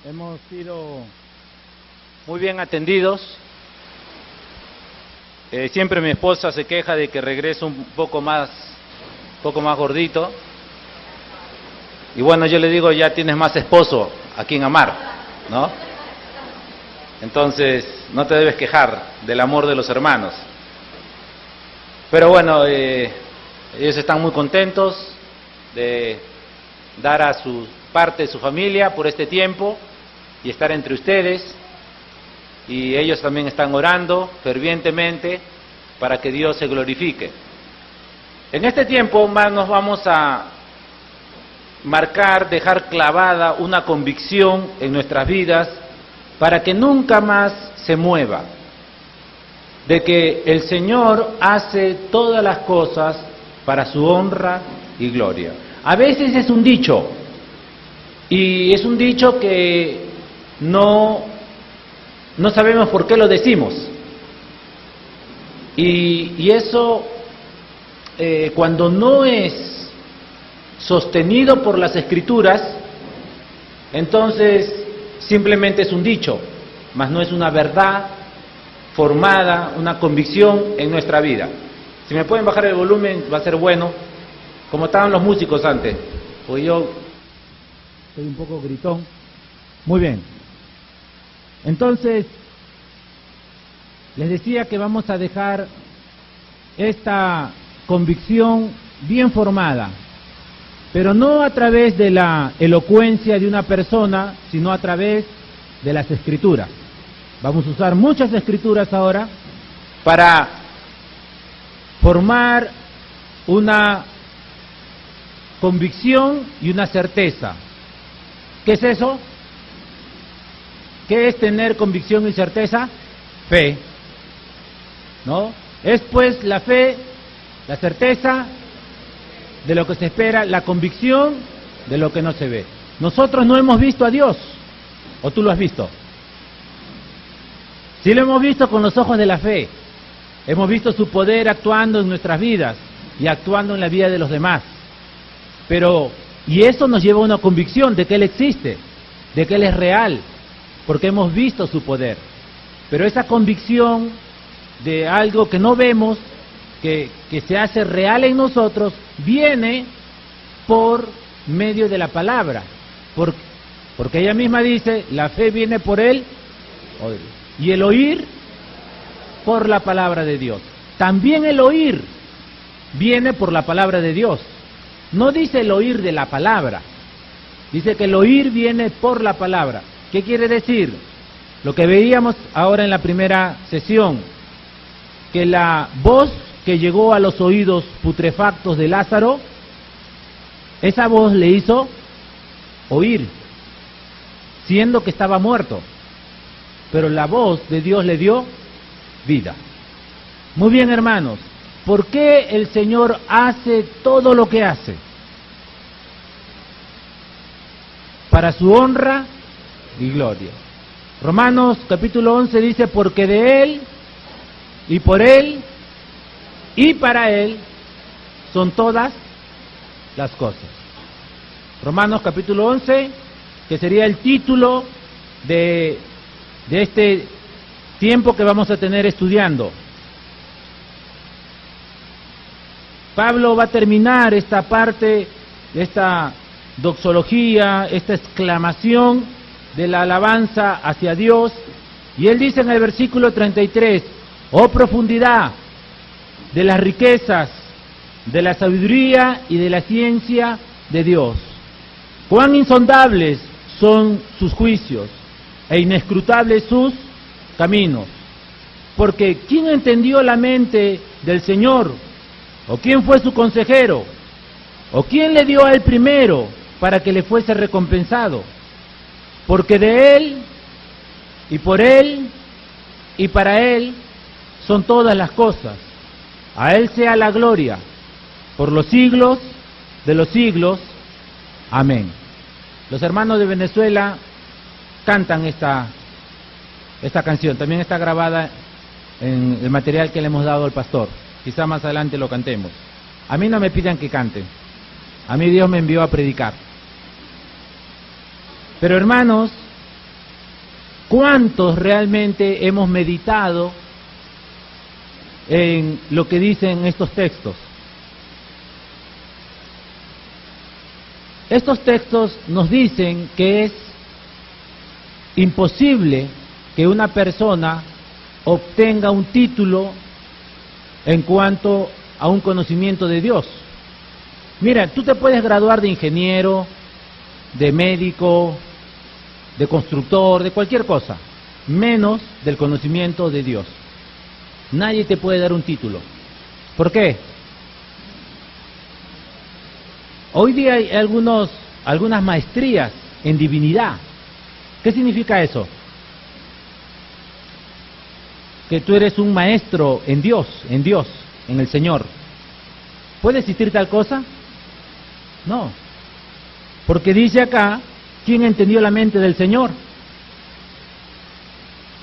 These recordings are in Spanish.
hemos sido muy bien atendidos. Siempre mi esposa se queja de que regreso un poco más gordito. Y bueno, yo le digo, ya tienes más esposo a quien amar, ¿no? Entonces, no te debes quejar del amor de los hermanos. Pero bueno, ellos están muy contentos de dar a su parte de su familia por este tiempo y estar entre ustedes. Y ellos también están orando fervientemente para que Dios se glorifique. En este tiempo más nos vamos a marcar, dejar clavada una convicción en nuestras vidas para que nunca más se mueva, de que el Señor hace todas las cosas para su honra y gloria. A veces es un dicho, y es un dicho que no sabemos por qué lo decimos. Y eso, cuando no es sostenido por las Escrituras, entonces simplemente es un dicho, mas no es una verdad formada, una convicción en nuestra vida. Si me pueden bajar el volumen, va a ser bueno, como estaban los músicos antes, pues yo soy un poco gritón. Muy bien. Entonces, les decía que vamos a dejar esta convicción bien formada, pero no a través de la elocuencia de una persona, sino a través de las Escrituras. Vamos a usar muchas Escrituras ahora para formar una convicción y una certeza. ¿Qué es eso? ¿Qué es tener convicción y certeza? Fe, ¿no? Es pues la fe, la certeza de lo que se espera, la convicción de lo que no se ve. Nosotros no hemos visto a Dios, ¿o tú lo has visto? Sí lo hemos visto con los ojos de la fe. Hemos visto su poder actuando en nuestras vidas y actuando en la vida de los demás. Y eso nos lleva a una convicción de que Él existe, de que Él es real, porque hemos visto su poder. Pero esa convicción de algo que no vemos, que se hace real en nosotros, viene por medio de la palabra. Porque ella misma dice, la fe viene por el oír, y el oír por la palabra de Dios. También el oír viene por la palabra de Dios. No dice el oír de la palabra, dice que el oír viene por la palabra. ¿Qué quiere decir? Lo que veíamos ahora en la primera sesión, que la voz que llegó a los oídos putrefactos de Lázaro, esa voz le hizo oír, siendo que estaba muerto, pero la voz de Dios le dio vida. Muy bien, hermanos, ¿por qué el Señor hace todo lo que hace? Para su honra y gloria. Romanos capítulo 11 dice, porque de Él, y por Él, y para Él, son todas las cosas. Romanos capítulo 11, que sería el título de este tiempo que vamos a tener estudiando. Pablo va a terminar esta parte, esta doxología, esta exclamación de la alabanza hacia Dios, y él dice en el versículo 33, oh profundidad de las riquezas, de la sabiduría y de la ciencia de Dios, cuán insondables son sus juicios e inescrutables sus caminos, porque ¿quién entendió la mente del Señor? ¿O quién fue su consejero? ¿O quién le dio a él primero para que le fuese recompensado? Porque de Él, y por Él, y para Él, son todas las cosas. A Él sea la gloria, por los siglos de los siglos. Amén. Los hermanos de Venezuela cantan esta canción. También está grabada en el material que le hemos dado al pastor. Quizá más adelante lo cantemos. A mí no me pidan que cante. A mí Dios me envió a predicar. Pero hermanos, ¿cuántos realmente hemos meditado en lo que dicen estos textos? Estos textos nos dicen que es imposible que una persona obtenga un título en cuanto a un conocimiento de Dios. Mira, tú te puedes graduar de ingeniero, de médico, de constructor, de cualquier cosa, menos del conocimiento de Dios. Nadie te puede dar un título. ¿Por qué? Hoy día hay algunas maestrías en divinidad. ¿Qué significa eso? Que tú eres un maestro en Dios, en el Señor. ¿Puede existir tal cosa? No. Porque dice acá, ¿quién entendió la mente del Señor?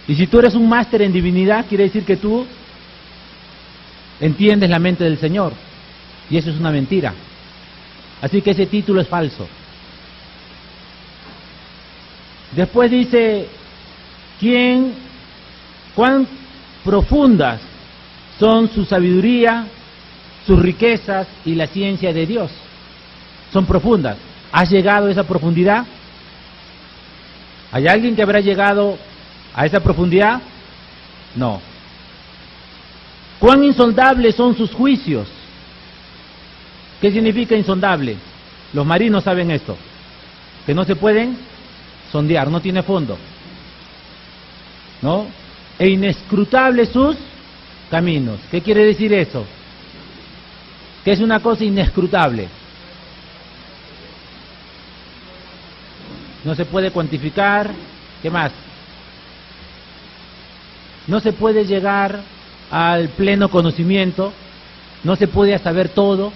Y si tú eres un máster en divinidad, quiere decir que tú entiendes la mente del Señor. Y eso es una mentira. Así que ese título es falso. Después dice, cuán profundas son su sabiduría, sus riquezas y la ciencia de Dios. Son profundas. ¿Has llegado a esa profundidad? ¿Hay alguien que habrá llegado a esa profundidad? No. ¿Cuán insondables son sus juicios? ¿Qué significa insondable? Los marinos saben esto, que no se pueden sondear, no tiene fondo, ¿no? E inescrutables sus caminos. ¿Qué quiere decir eso? Que es una cosa inescrutable. No se puede cuantificar. ¿Qué más? No se puede llegar al pleno conocimiento, no se puede saber todo.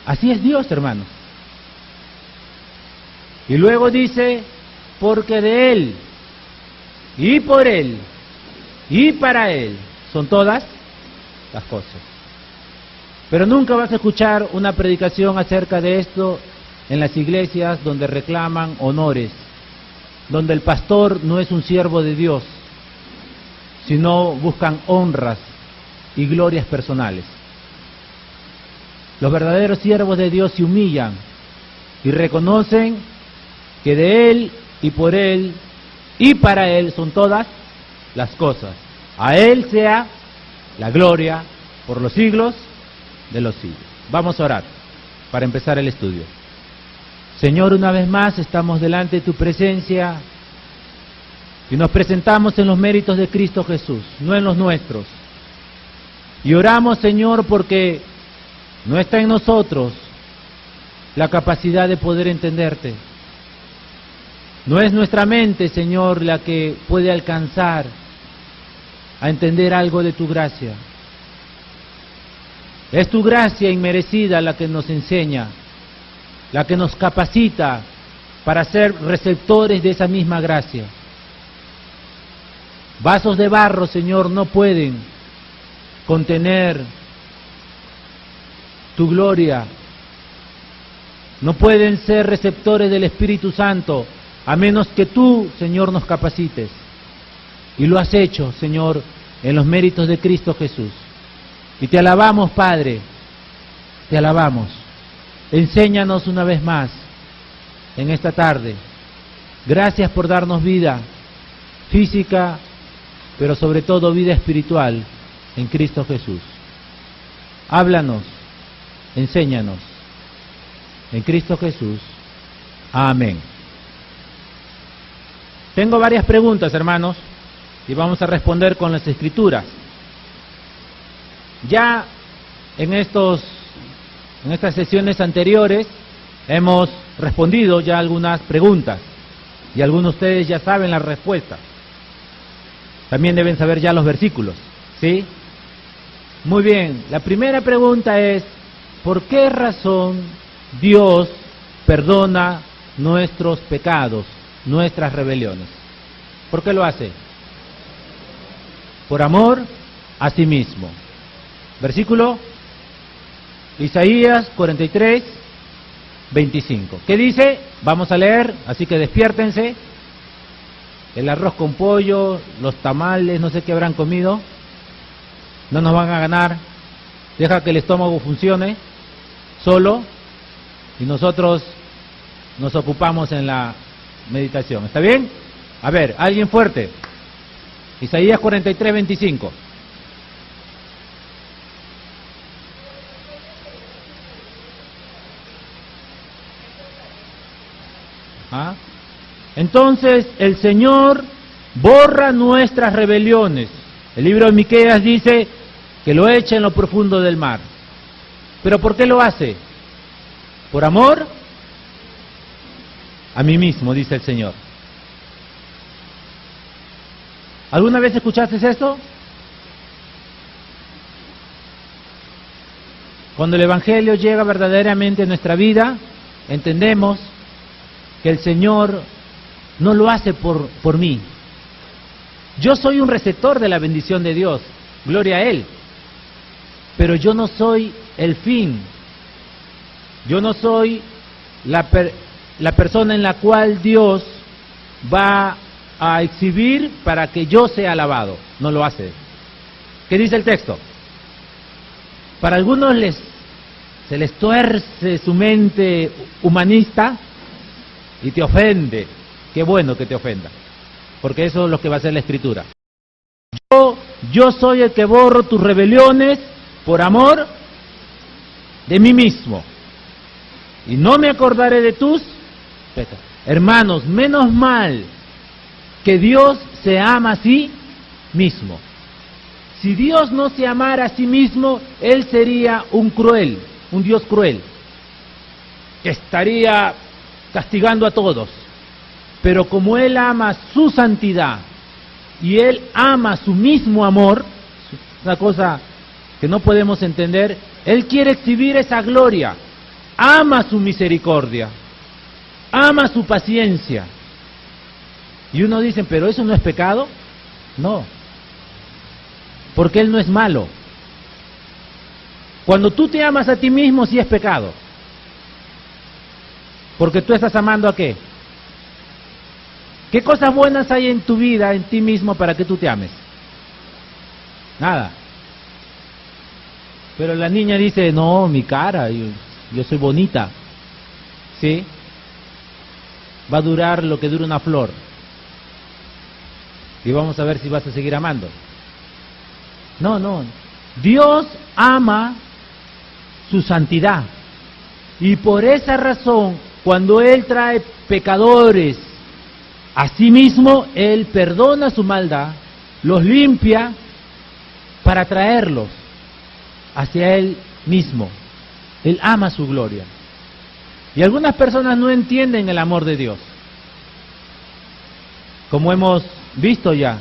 Así es Dios, hermanos. Y luego dice, porque de Él, y por Él, y para Él, son todas las cosas. Pero nunca vas a escuchar una predicación acerca de esto en las iglesias donde reclaman honores, donde el pastor no es un siervo de Dios, sino buscan honras y glorias personales. Los verdaderos siervos de Dios se humillan y reconocen que de Él y por Él y para Él son todas las cosas. A Él sea la gloria por los siglos de los siglos. Vamos a orar para empezar el estudio. Señor, una vez más estamos delante de tu presencia y nos presentamos en los méritos de Cristo Jesús, no en los nuestros. Y oramos, Señor, porque no está en nosotros la capacidad de poder entenderte. No es nuestra mente, Señor, la que puede alcanzar a entender algo de tu gracia. Es tu gracia inmerecida la que nos enseña, la que nos capacita para ser receptores de esa misma gracia. Vasos de barro, Señor, no pueden contener tu gloria. No pueden ser receptores del Espíritu Santo, a menos que tú, Señor, nos capacites. Y lo has hecho, Señor, en los méritos de Cristo Jesús. Y te alabamos, Padre, te alabamos. Enséñanos una vez más en esta tarde. Gracias por darnos vida física, pero sobre todo vida espiritual en Cristo Jesús. Háblanos, enséñanos. En Cristo Jesús. Amén. Tengo varias preguntas, hermanos, y vamos a responder con las Escrituras. Ya en estas sesiones anteriores hemos respondido ya algunas preguntas y algunos de ustedes ya saben la respuesta. También deben saber ya los versículos, ¿sí? Muy bien, la primera pregunta es, ¿por qué razón Dios perdona nuestros pecados, nuestras rebeliones? ¿Por qué lo hace? Por amor a sí mismo. Versículo Isaías 43, 25. ¿Qué dice? Vamos a leer, así que despiértense. El arroz con pollo, los tamales, no sé qué habrán comido, no nos van a ganar. Deja que el estómago funcione solo y nosotros nos ocupamos en la meditación. ¿Está bien? A ver, alguien fuerte. Isaías 43, 25. ¿Ah? Entonces el Señor borra nuestras rebeliones. El libro de Miqueas dice que lo echa en lo profundo del mar. ¿Pero por qué lo hace? ¿Por amor? A mí mismo, dice el Señor. ¿Alguna vez escuchaste esto? Cuando el Evangelio llega verdaderamente a nuestra vida, entendemos que el Señor no lo hace por mí. Yo soy un receptor de la bendición de Dios, gloria a Él, pero yo no soy el fin. Yo no soy la persona en la cual Dios va a exhibir para que yo sea alabado. No lo hace. ¿Qué dice el texto? Para algunos se les tuerce su mente humanista y te ofende. Qué bueno que te ofenda, porque eso es lo que va a hacer la Escritura. Yo soy el que borro tus rebeliones por amor de mí mismo, y no me acordaré de tus pecados. Hermanos, menos mal que Dios se ama a sí mismo. Si Dios no se amara a sí mismo, Él sería un Dios cruel, que estaría castigando a todos. Pero como Él ama su santidad y Él ama su mismo amor, una cosa que no podemos entender, Él quiere exhibir esa gloria, ama su misericordia, ama su paciencia. Y uno dice, ¿pero eso no es pecado? No, porque Él no es malo. Cuando tú te amas a ti mismo, sí es pecado, porque tú estás amando ¿a qué? ¿Qué cosas buenas hay en tu vida, en ti mismo, para que tú te ames? Nada. Pero la niña dice, no, mi cara, yo soy bonita. ¿Sí? Va a durar lo que dura una flor. Y vamos a ver si vas a seguir amando. No. Dios ama su santidad. Y por esa razón, cuando Él trae pecadores, asimismo, Él perdona su maldad, los limpia para traerlos hacia Él mismo. Él ama su gloria. Y algunas personas no entienden el amor de Dios, como hemos visto ya.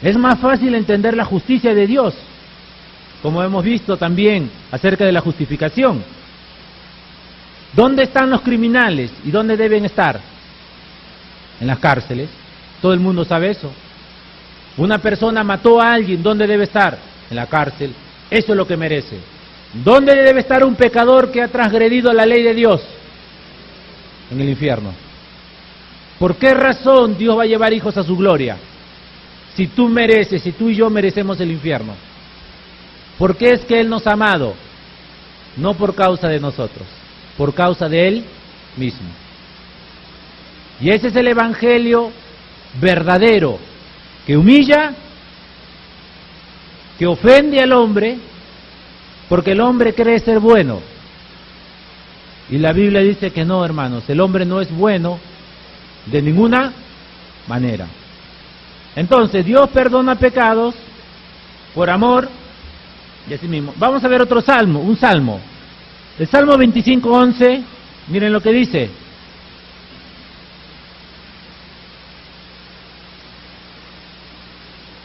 Es más fácil entender la justicia de Dios, como hemos visto también acerca de la justificación. ¿Dónde están los criminales y dónde deben estar? En las cárceles. Todo el mundo sabe eso. Una persona mató a alguien, ¿dónde debe estar? En la cárcel. Eso es lo que merece. ¿Dónde debe estar un pecador que ha transgredido la ley de Dios? En el infierno. ¿Por qué razón Dios va a llevar hijos a su gloria? Si tú mereces, si tú y yo merecemos el infierno. ¿Por qué es que Él nos ha amado? No por causa de nosotros, por causa de Él mismo. Y ese es el evangelio verdadero, que humilla, que ofende al hombre, porque el hombre cree ser bueno. Y la Biblia dice que no, hermanos, el hombre no es bueno de ninguna manera. Entonces, Dios perdona pecados por amor y así mismo. Vamos a ver otro salmo, un salmo. El Salmo 25:11, miren lo que dice.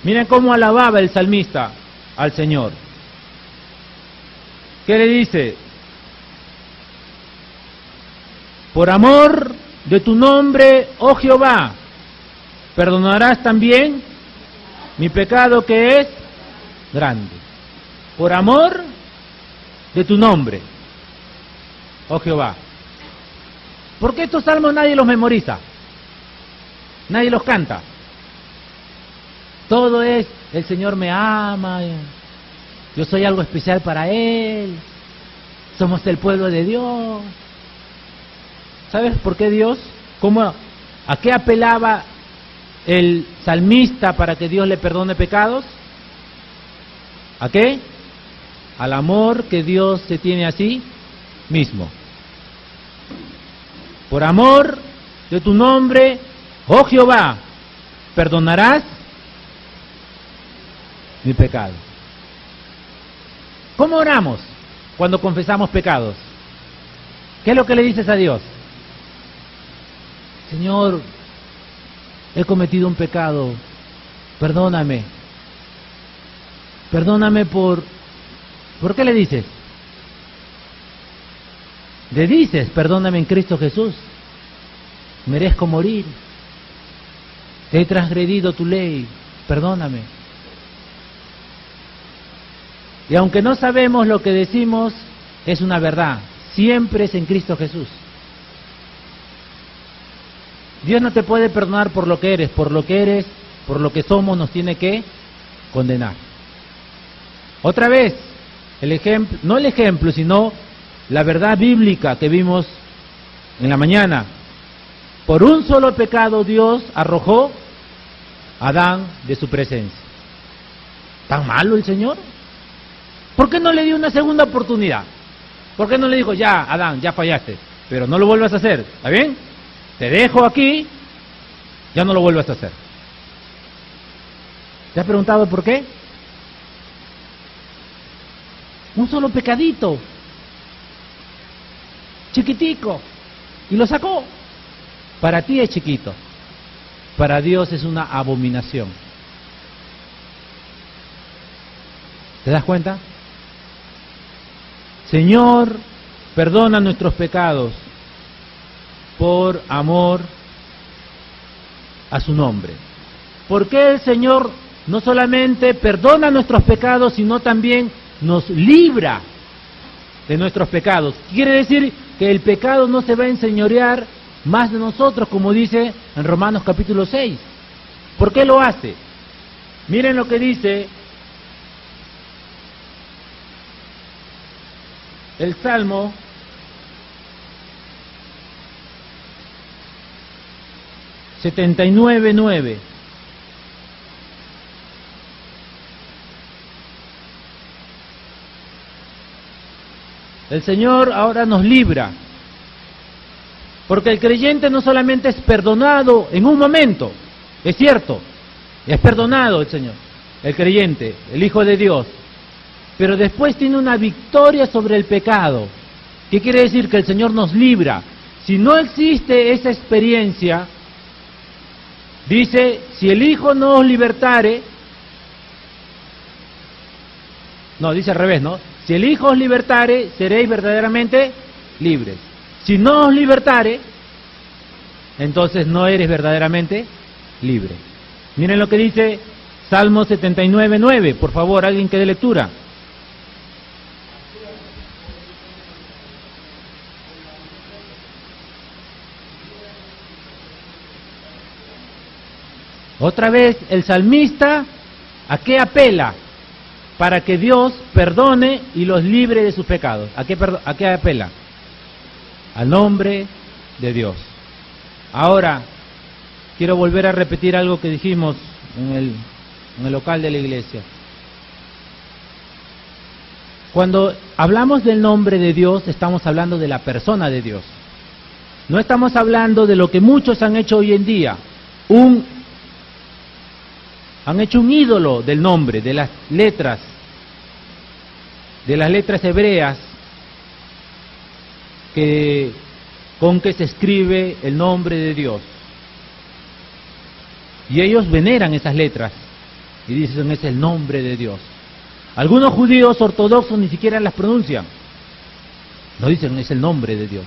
Miren cómo alababa el salmista al Señor. ¿Qué le dice? Por amor de tu nombre, oh Jehová, perdonarás también mi pecado que es grande. Por amor de tu nombre, oh Jehová. ¿Por qué estos salmos nadie los memoriza? Nadie los canta. Todo es, el Señor me ama, yo soy algo especial para Él, somos el pueblo de Dios. ¿Sabes por qué Dios? ¿A qué apelaba el salmista para que Dios le perdone pecados? ¿A qué? Al amor que Dios se tiene a sí mismo. Por amor de tu nombre, oh Jehová, perdonarás mi pecado. ¿Cómo oramos cuando confesamos pecados? ¿Qué es lo que le dices a Dios? Señor, he cometido un pecado, perdóname. Perdóname ¿por qué le dices? Le dices, perdóname en Cristo Jesús, merezco morir, he transgredido tu ley, perdóname. Y aunque no sabemos lo que decimos, es una verdad, siempre es en Cristo Jesús. Dios no te puede perdonar por lo que eres, por lo que somos, nos tiene que condenar. Otra vez, el ejemplo, no el ejemplo, sino la verdad bíblica que vimos en la mañana. Por un solo pecado Dios arrojó a Adán de su presencia. ¿Tan malo el Señor? ¿Por qué no le dio una segunda oportunidad? ¿Por qué no le dijo, ya, Adán, ya fallaste, pero no lo vuelvas a hacer? ¿Está bien? Te dejo aquí, ya no lo vuelvas a hacer. ¿Te has preguntado por qué? Un solo pecadito, chiquitico, y lo sacó. Para ti es chiquito, para Dios es una abominación. ¿Te das cuenta? Señor, perdona nuestros pecados por amor a su nombre. ¿Por qué el Señor no solamente perdona nuestros pecados, sino también nos libra de nuestros pecados? Quiere decir que el pecado no se va a enseñorear más de nosotros, como dice en Romanos capítulo 6. ¿Por qué lo hace? Miren lo que dice el Salmo 79:9. El Señor ahora nos libra, porque el creyente no solamente es perdonado en un momento, es cierto, es perdonado el Señor, el creyente, el Hijo de Dios, pero después tiene una victoria sobre el pecado. ¿Qué quiere decir? Que el Señor nos libra. Si no existe esa experiencia, dice, si el Hijo no os libertare, no, dice al revés, ¿no? Si el Hijo os libertare, seréis verdaderamente libres. Si no os libertare, entonces no eres verdaderamente libre. Miren lo que dice Salmo 79:9, por favor, alguien que dé lectura. Otra vez el salmista, ¿a qué apela? Para que Dios perdone y los libre de sus pecados. ¿A qué apela? Al nombre de Dios. Ahora, quiero volver a repetir algo que dijimos en el local de la iglesia. Cuando hablamos del nombre de Dios, estamos hablando de la persona de Dios. No estamos hablando de lo que muchos han hecho hoy en día, han hecho un ídolo del nombre, de las letras hebreas con que se escribe el nombre de Dios. Y ellos veneran esas letras y dicen, es el nombre de Dios. Algunos judíos ortodoxos ni siquiera las pronuncian. No dicen, es el nombre de Dios.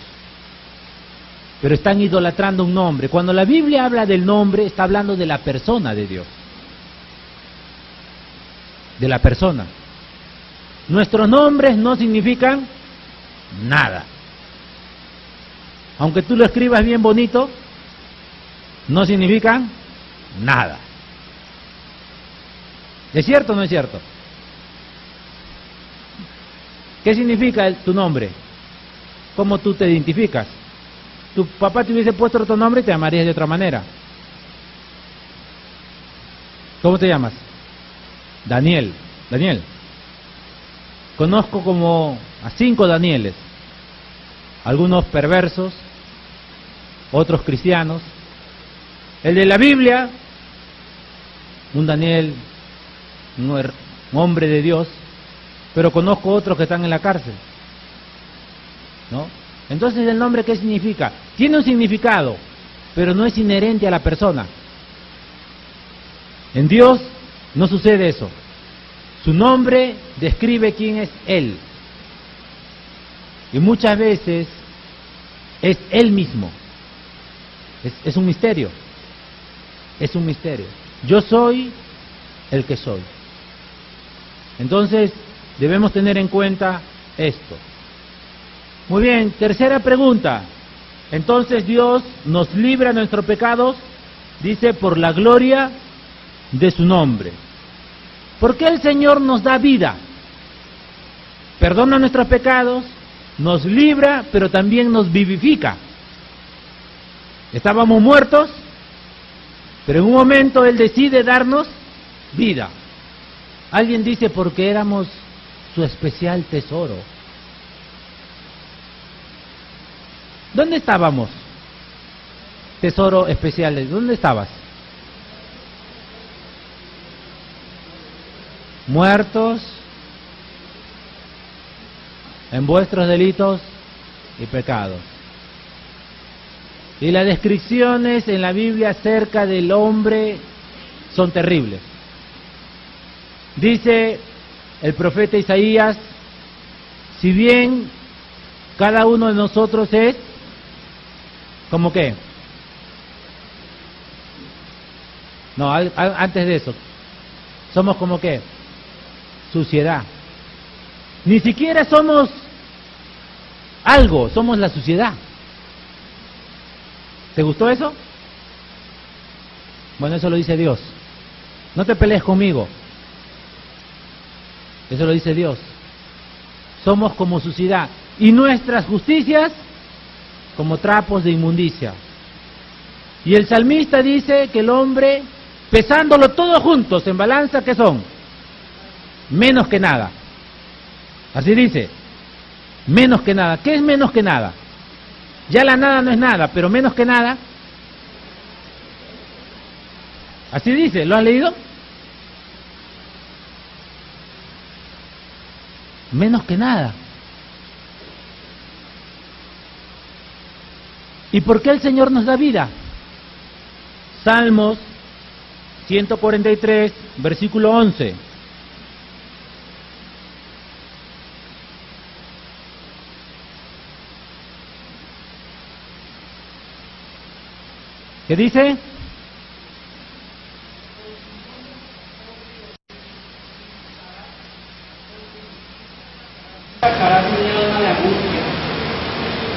Pero están idolatrando un nombre. Cuando la Biblia habla del nombre, está hablando de la persona de Dios. De la persona. Nuestros nombres no significan nada. aunque tú lo escribas bien bonito, no significan nada. ¿Es cierto o no es cierto? ¿Qué significa tu nombre? ¿Cómo tú te identificas? Tu papá te hubiese puesto otro nombre y te llamarías de otra manera. ¿Cómo te llamas? Daniel. Daniel. Conozco como a 5 Danieles. Algunos perversos, otros cristianos. El de la Biblia, un Daniel, un hombre de Dios, pero conozco otros que están en la cárcel, ¿no? Entonces, ¿el nombre qué significa? Tiene un significado, pero no es inherente a la persona. En Dios no sucede eso. Su nombre describe quién es Él. Y muchas veces es Él mismo. Es un misterio. Es un misterio. Yo soy el que soy. Entonces, debemos tener en cuenta esto. Muy bien, tercera pregunta. Entonces Dios nos libra de nuestros pecados, dice, por la gloria de su nombre. ¿Por qué el Señor nos da vida? Perdona nuestros pecados, nos libra, pero también nos vivifica. Estábamos muertos, pero en un momento Él decide darnos vida. Alguien dice, porque éramos su especial tesoro. ¿Dónde estábamos? Tesoro especial, ¿dónde estabas? Muertos en vuestros delitos y pecados. Y las descripciones en la Biblia acerca del hombre son terribles. Dice el profeta Isaías, si bien cada uno de nosotros es, ¿cómo qué? No, antes de eso, somos como qué? Suciedad. Ni siquiera somos algo, somos la suciedad. ¿Te gustó eso? Bueno, eso lo dice Dios. No te pelees conmigo. Eso lo dice Dios. Somos como suciedad. Y nuestras justicias como trapos de inmundicia. Y el salmista dice que el hombre, pesándolo todos juntos en balanza, ¿qué son? Menos que nada. Así dice. Menos que nada. ¿Qué es menos que nada? Ya la nada no es nada, pero menos que nada. Así dice, ¿lo has leído? Menos que nada. ¿Y por qué el Señor nos da vida? Salmos 143, versículo 11. ¿Qué dice?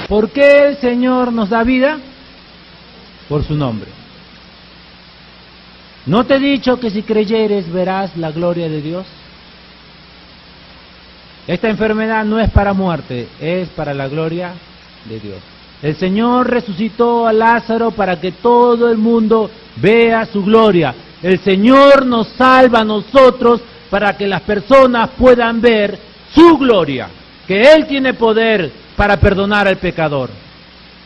¿Por qué el Señor nos da vida? Por su nombre. ¿No te he dicho que si creyeres verás la gloria de Dios? Esta enfermedad no es para muerte, es para la gloria de Dios. El Señor resucitó a Lázaro para que todo el mundo vea su gloria. El Señor nos salva a nosotros para que las personas puedan ver su gloria, que Él tiene poder para perdonar al pecador.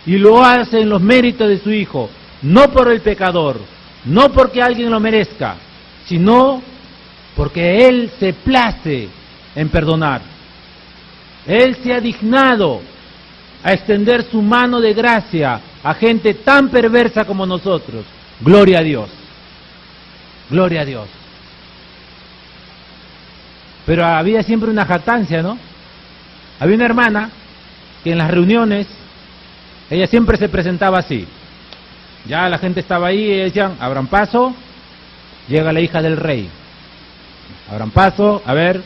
Y lo hace en los méritos de su Hijo, no por el pecador, no porque alguien lo merezca, sino porque Él se place en perdonar. Él se ha dignado a extender su mano de gracia a gente tan perversa como nosotros. Gloria a Dios. Gloria a Dios. Pero había siempre una jactancia, ¿no? Había una hermana que en las reuniones, ella siempre se presentaba así. Ya la gente estaba ahí y decían, abran paso, llega la hija del rey. Abran paso, a ver,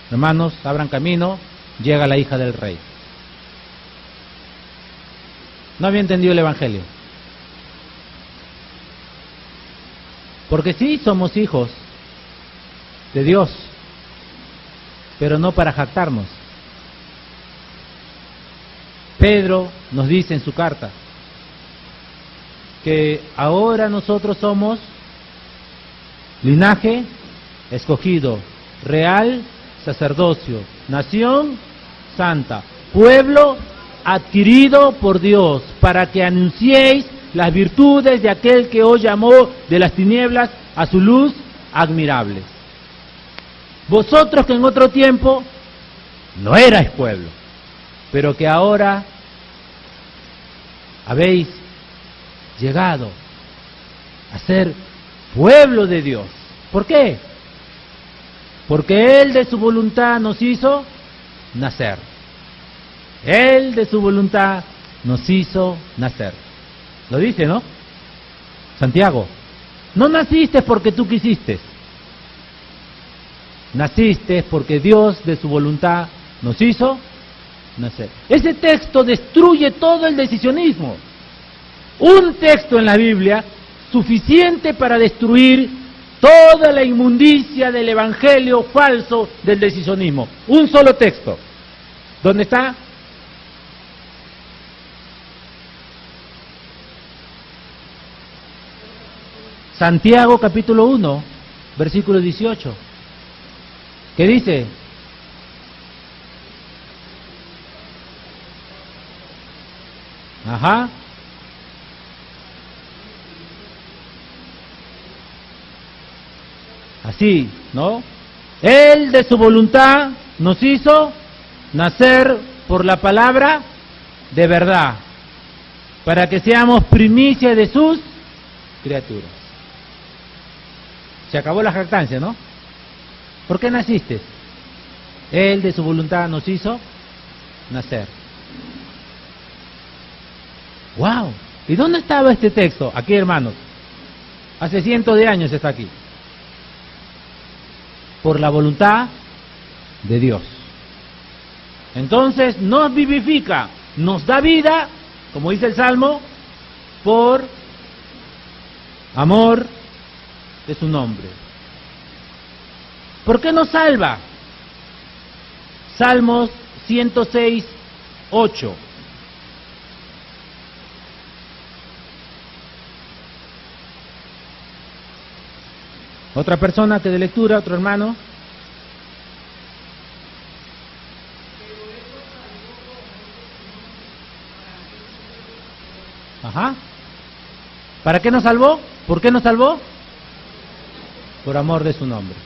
hermanos, abran camino, llega la hija del rey. No había entendido el Evangelio. Porque sí somos hijos de Dios, pero no para jactarnos. Pedro nos dice en su carta que ahora nosotros somos linaje escogido, real sacerdocio, nación santa, pueblo adquirido por Dios, para que anunciéis las virtudes de aquel que os llamó de las tinieblas a su luz admirable. Vosotros que en otro tiempo no erais pueblo, pero que ahora habéis llegado a ser pueblo de Dios. ¿Por qué? Porque Él de su voluntad nos hizo nacer. Él de su voluntad nos hizo nacer. Lo dice, ¿no? Santiago, no naciste porque tú quisiste. Naciste porque Dios de su voluntad nos hizo nacer. Ese texto destruye todo el decisionismo. Un texto en la Biblia suficiente para destruir toda la inmundicia del evangelio falso del decisionismo. Un solo texto. ¿Dónde está? Santiago capítulo 1, versículo 18. ¿Qué dice? Ajá. Así, ¿no? Él de su voluntad nos hizo nacer por la palabra de verdad, para que seamos primicia de sus criaturas. Se acabó la jactancia, ¿no? ¿Por qué naciste? Él de su voluntad nos hizo nacer. ¡Wow! ¿Y dónde estaba este texto? Aquí, hermanos. Hace cientos de años está aquí. Por la voluntad de Dios. Entonces nos vivifica, nos da vida, como dice el Salmo, por amor de su nombre. ¿Por qué nos salva? Salmos 106, 8. Otra persona que de lectura, otro hermano. Ajá. ¿Para qué nos salvó? ¿Por qué nos salvó? Por amor de su nombre.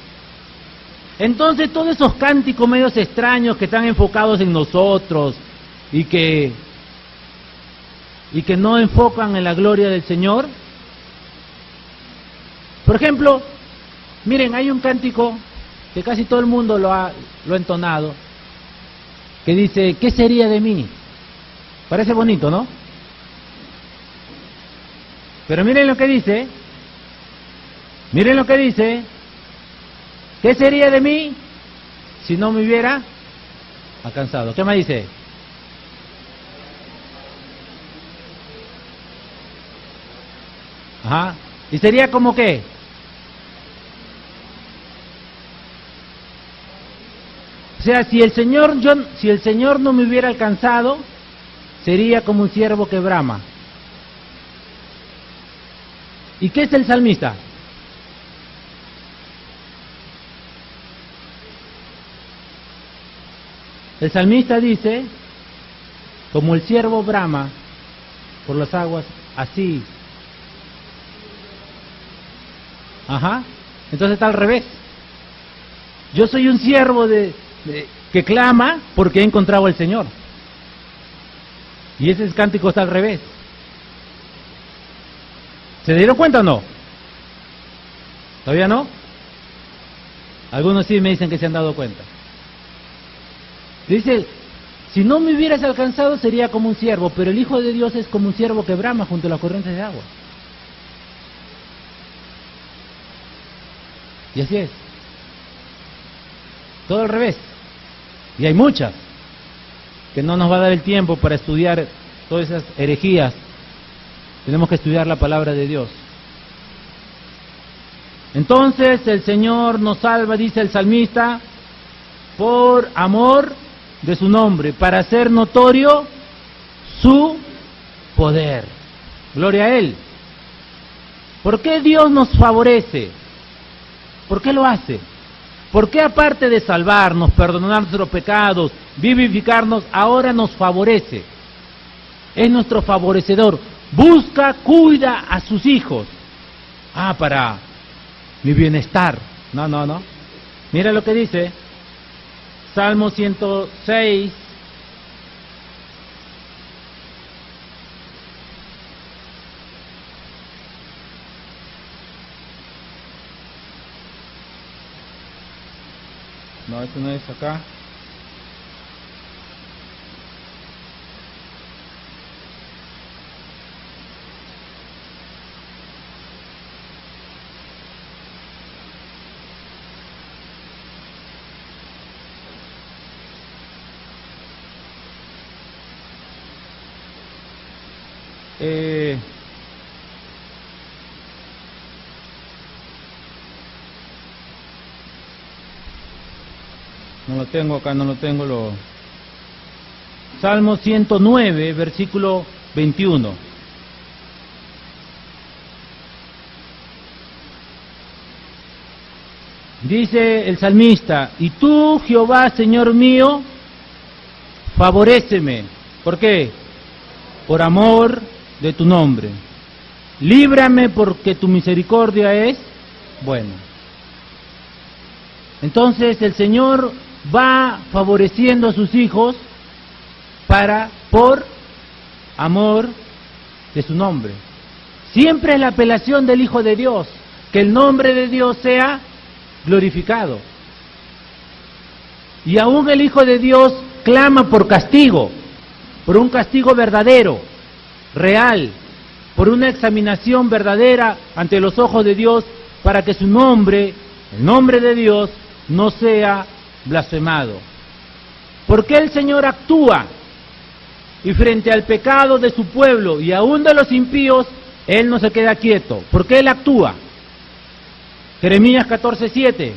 Entonces todos esos cánticos medios extraños que están enfocados en nosotros y que no enfocan en la gloria del Señor. Por ejemplo, miren, hay un cántico que casi todo el mundo lo ha entonado, que dice, ¿qué sería de mí? Parece bonito, ¿no? Pero miren lo que dice, ¿qué sería de mí si no me hubiera alcanzado? ¿Qué más dice? Ajá, ¿y sería como qué? O sea, si el Señor no me hubiera alcanzado, sería como un ciervo que brama. ¿Y qué es el salmista? El salmista dice, como el ciervo brama por las aguas, así. Ajá, entonces está al revés. Yo soy un siervo que clama porque he encontrado al Señor. Y ese cántico está al revés. ¿Se dieron cuenta o no? ¿Todavía no? Algunos sí me dicen que se han dado cuenta. Dice, si no me hubieras alcanzado sería como un ciervo, pero el Hijo de Dios es como un ciervo que brama junto a las corrientes de agua. Y así es. Todo al revés. Y hay muchas que no nos va a dar el tiempo para estudiar todas esas herejías. Tenemos que estudiar la palabra de Dios. Entonces el Señor nos salva, dice el salmista, por amor de su nombre, para hacer notorio su poder. Gloria a Él. ¿Por qué Dios nos favorece? ¿Por qué lo hace? ¿Por qué aparte de salvarnos, perdonar nuestros pecados, vivificarnos, ahora nos favorece? Es nuestro favorecedor. Busca, cuida a sus hijos. Para mi bienestar. No. Mira lo que dice Salmo 106. No, esto no es acá. No lo tengo acá, no lo tengo. Salmo 109, versículo 21. Dice el salmista: y tú, Jehová, Señor mío, favoréceme. ¿Por qué? Por amor de tu nombre. Líbrame porque tu misericordia es buena. Entonces el Señor va favoreciendo a sus hijos por amor de su nombre. Siempre es la apelación del Hijo de Dios, que el nombre de Dios sea glorificado. Y aún el Hijo de Dios clama por castigo, por un castigo verdadero, real, por una examinación verdadera ante los ojos de Dios, para que su nombre, el nombre de Dios, no sea blasfemado. ¿Por qué el Señor actúa? Y frente al pecado de su pueblo y aún de los impíos, Él no se queda quieto. ¿Por qué Él actúa? Jeremías 14:7.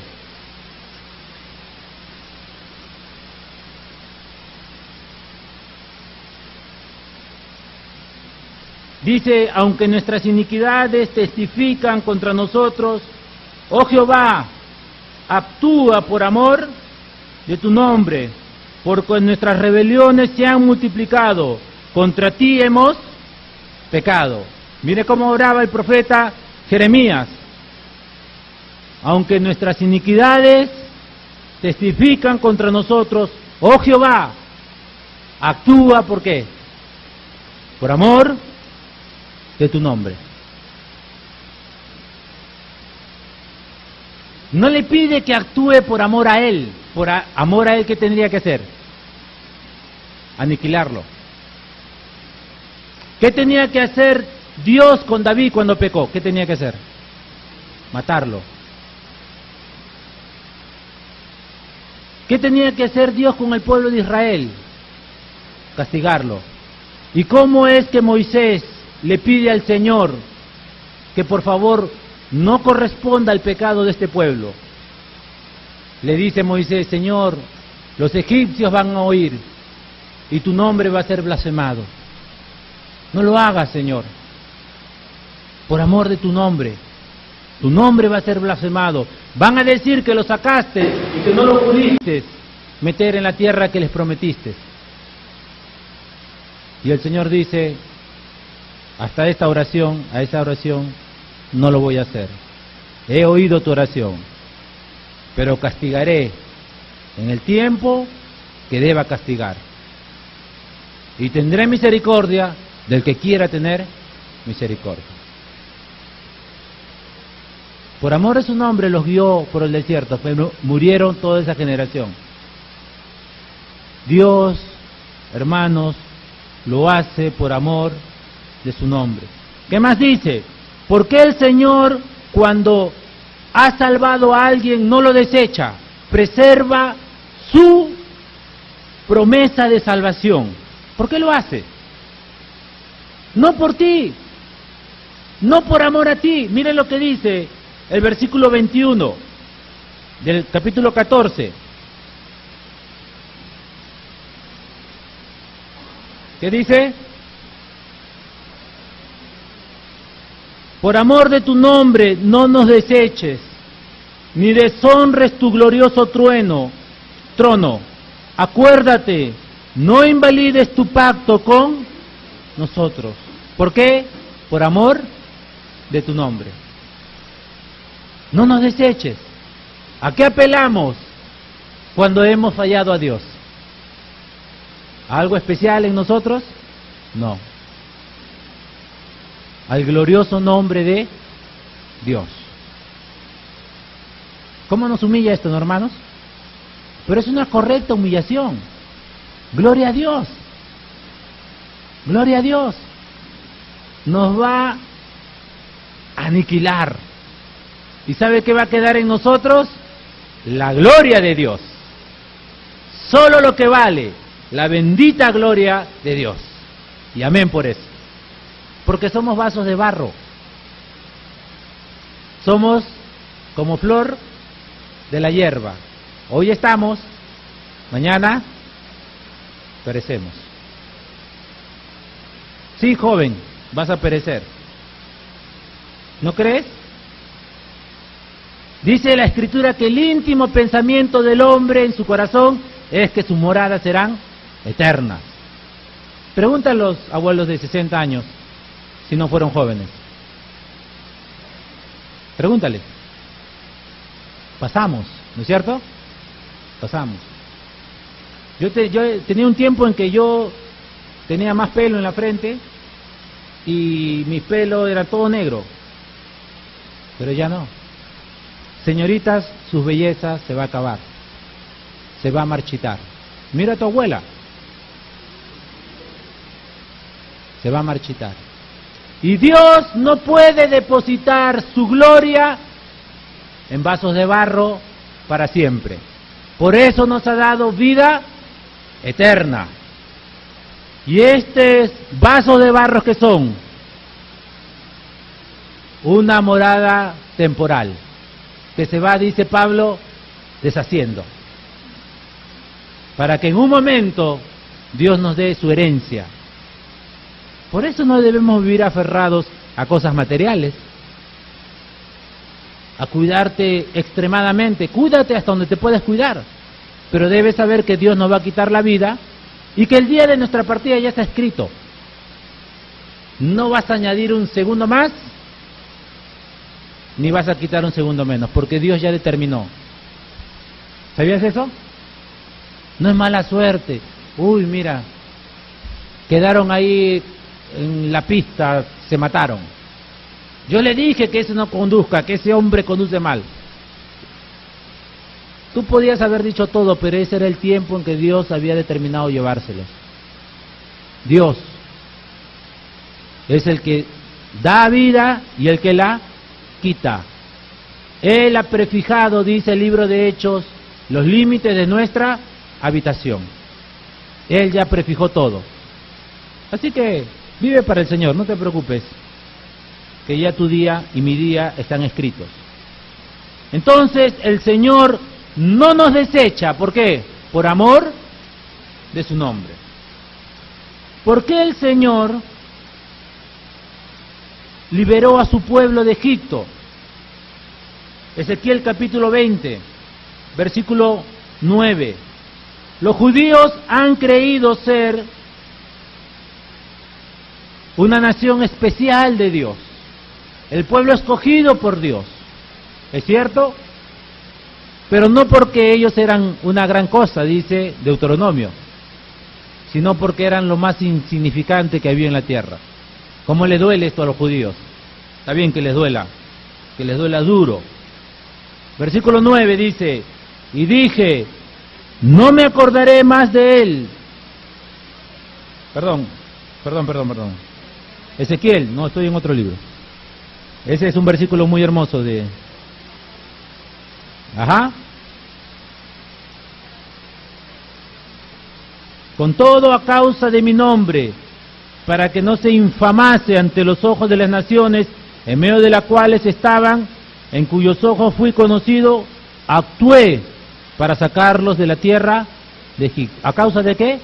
Dice: aunque nuestras iniquidades testifican contra nosotros, oh Jehová, actúa por amor de tu nombre, porque nuestras rebeliones se han multiplicado, contra ti hemos pecado. Mire cómo oraba el profeta Jeremías. Aunque nuestras iniquidades testifican contra nosotros, oh Jehová, actúa, ¿por qué? Por amor de tu nombre. No le pide que actúe por amor a Él. Por amor a Él, ¿qué tendría que hacer? Aniquilarlo. ¿Qué tenía que hacer Dios con David cuando pecó? ¿Qué tenía que hacer? Matarlo. ¿Qué tenía que hacer Dios con el pueblo de Israel? Castigarlo. ¿Y cómo es que Moisés le pide al Señor que por favor no corresponda al pecado de este pueblo? Le dice Moisés: Señor, los egipcios van a oír y tu nombre va a ser blasfemado. No lo hagas, Señor. Por amor de tu nombre va a ser blasfemado. Van a decir que lo sacaste y que no lo pudiste meter en la tierra que les prometiste. Y el Señor dice: hasta a esa oración no lo voy a hacer. He oído tu oración, pero castigaré en el tiempo que deba castigar. Y tendré misericordia del que quiera tener misericordia. Por amor a su nombre los guió por el desierto, pero murieron toda esa generación. Dios, hermanos, lo hace por amor de su nombre. ¿Qué más dice? ¿Por qué el Señor, cuando ha salvado a alguien, no lo desecha? Preserva su promesa de salvación. ¿Por qué lo hace? No por ti, no por amor a ti. Miren lo que dice el versículo 21 del capítulo 14. ¿Qué dice? Por amor de tu nombre no nos deseches, ni deshonres tu glorioso trono. Acuérdate, no invalides tu pacto con nosotros. ¿Por qué? Por amor de tu nombre. No nos deseches. ¿A qué apelamos cuando hemos fallado a Dios? ¿A algo especial en nosotros? No. Al glorioso nombre de Dios. ¿Cómo nos humilla esto, ¿no, hermanos? Pero es una correcta humillación. Gloria a Dios. Gloria a Dios. Nos va a aniquilar. ¿Y sabe qué va a quedar en nosotros? La gloria de Dios. Solo lo que vale, la bendita gloria de Dios. Y amén por eso. Porque somos vasos de barro. Somos como flor de la hierba. Hoy estamos, mañana perecemos. Sí, joven, vas a perecer. ¿No crees? Dice la Escritura que el íntimo pensamiento del hombre en su corazón es que sus moradas serán eternas. Pregunta a los abuelos de 60 años si no fueron jóvenes. Pregúntale. Pasamos, ¿no es cierto? Pasamos. Yo tenía un tiempo en que yo tenía más pelo en la frente y mi pelo era todo negro, pero ya no. Señoritas, sus bellezas se va a acabar, se va a marchitar. Mira a tu abuela, se va a marchitar. Y Dios no puede depositar su gloria en vasos de barro para siempre. Por eso nos ha dado vida eterna. Y estos vasos de barro, que son una morada temporal, que se va, dice Pablo, deshaciendo, para que en un momento Dios nos dé su herencia. Por eso no debemos vivir aferrados a cosas materiales, a cuidarte extremadamente. Cuídate hasta donde te puedes cuidar, pero debes saber que Dios nos va a quitar la vida y que el día de nuestra partida ya está escrito. No vas a añadir un segundo más, ni vas a quitar un segundo menos, porque Dios ya determinó. ¿Sabías eso? No es mala suerte. Uy, mira, quedaron ahí en la pista, se mataron. Yo le dije que ese no conduzca, que ese hombre conduce mal. Tú podías haber dicho todo, pero ese era el tiempo en que Dios había determinado llevárselos. Dios es el que da vida y el que la quita. Él ha prefijado, dice el libro de Hechos, los límites de nuestra habitación. Él ya prefijó todo. Así que vive para el Señor, no te preocupes, que ya tu día y mi día están escritos. Entonces el Señor no nos desecha. ¿Por qué? Por amor de su nombre. ¿Por qué el Señor liberó a su pueblo de Egipto? Ezequiel capítulo 20, versículo 9. Los judíos han creído ser una nación especial de Dios, el pueblo escogido por Dios. ¿Es cierto? Pero no porque ellos eran una gran cosa, dice Deuteronomio, sino porque eran lo más insignificante que había en la tierra. ¿Cómo le duele esto a los judíos? Está bien que les duela duro. Versículo 9 dice: y dije, no me acordaré más de él. Perdón. Ezequiel, no, estoy en otro libro. Ese es un versículo muy hermoso de... Con todo a causa de mi nombre, para que no se infamase ante los ojos de las naciones, en medio de las cuales estaban, en cuyos ojos fui conocido, actué para sacarlos de la tierra de Egipto. ¿A causa de qué?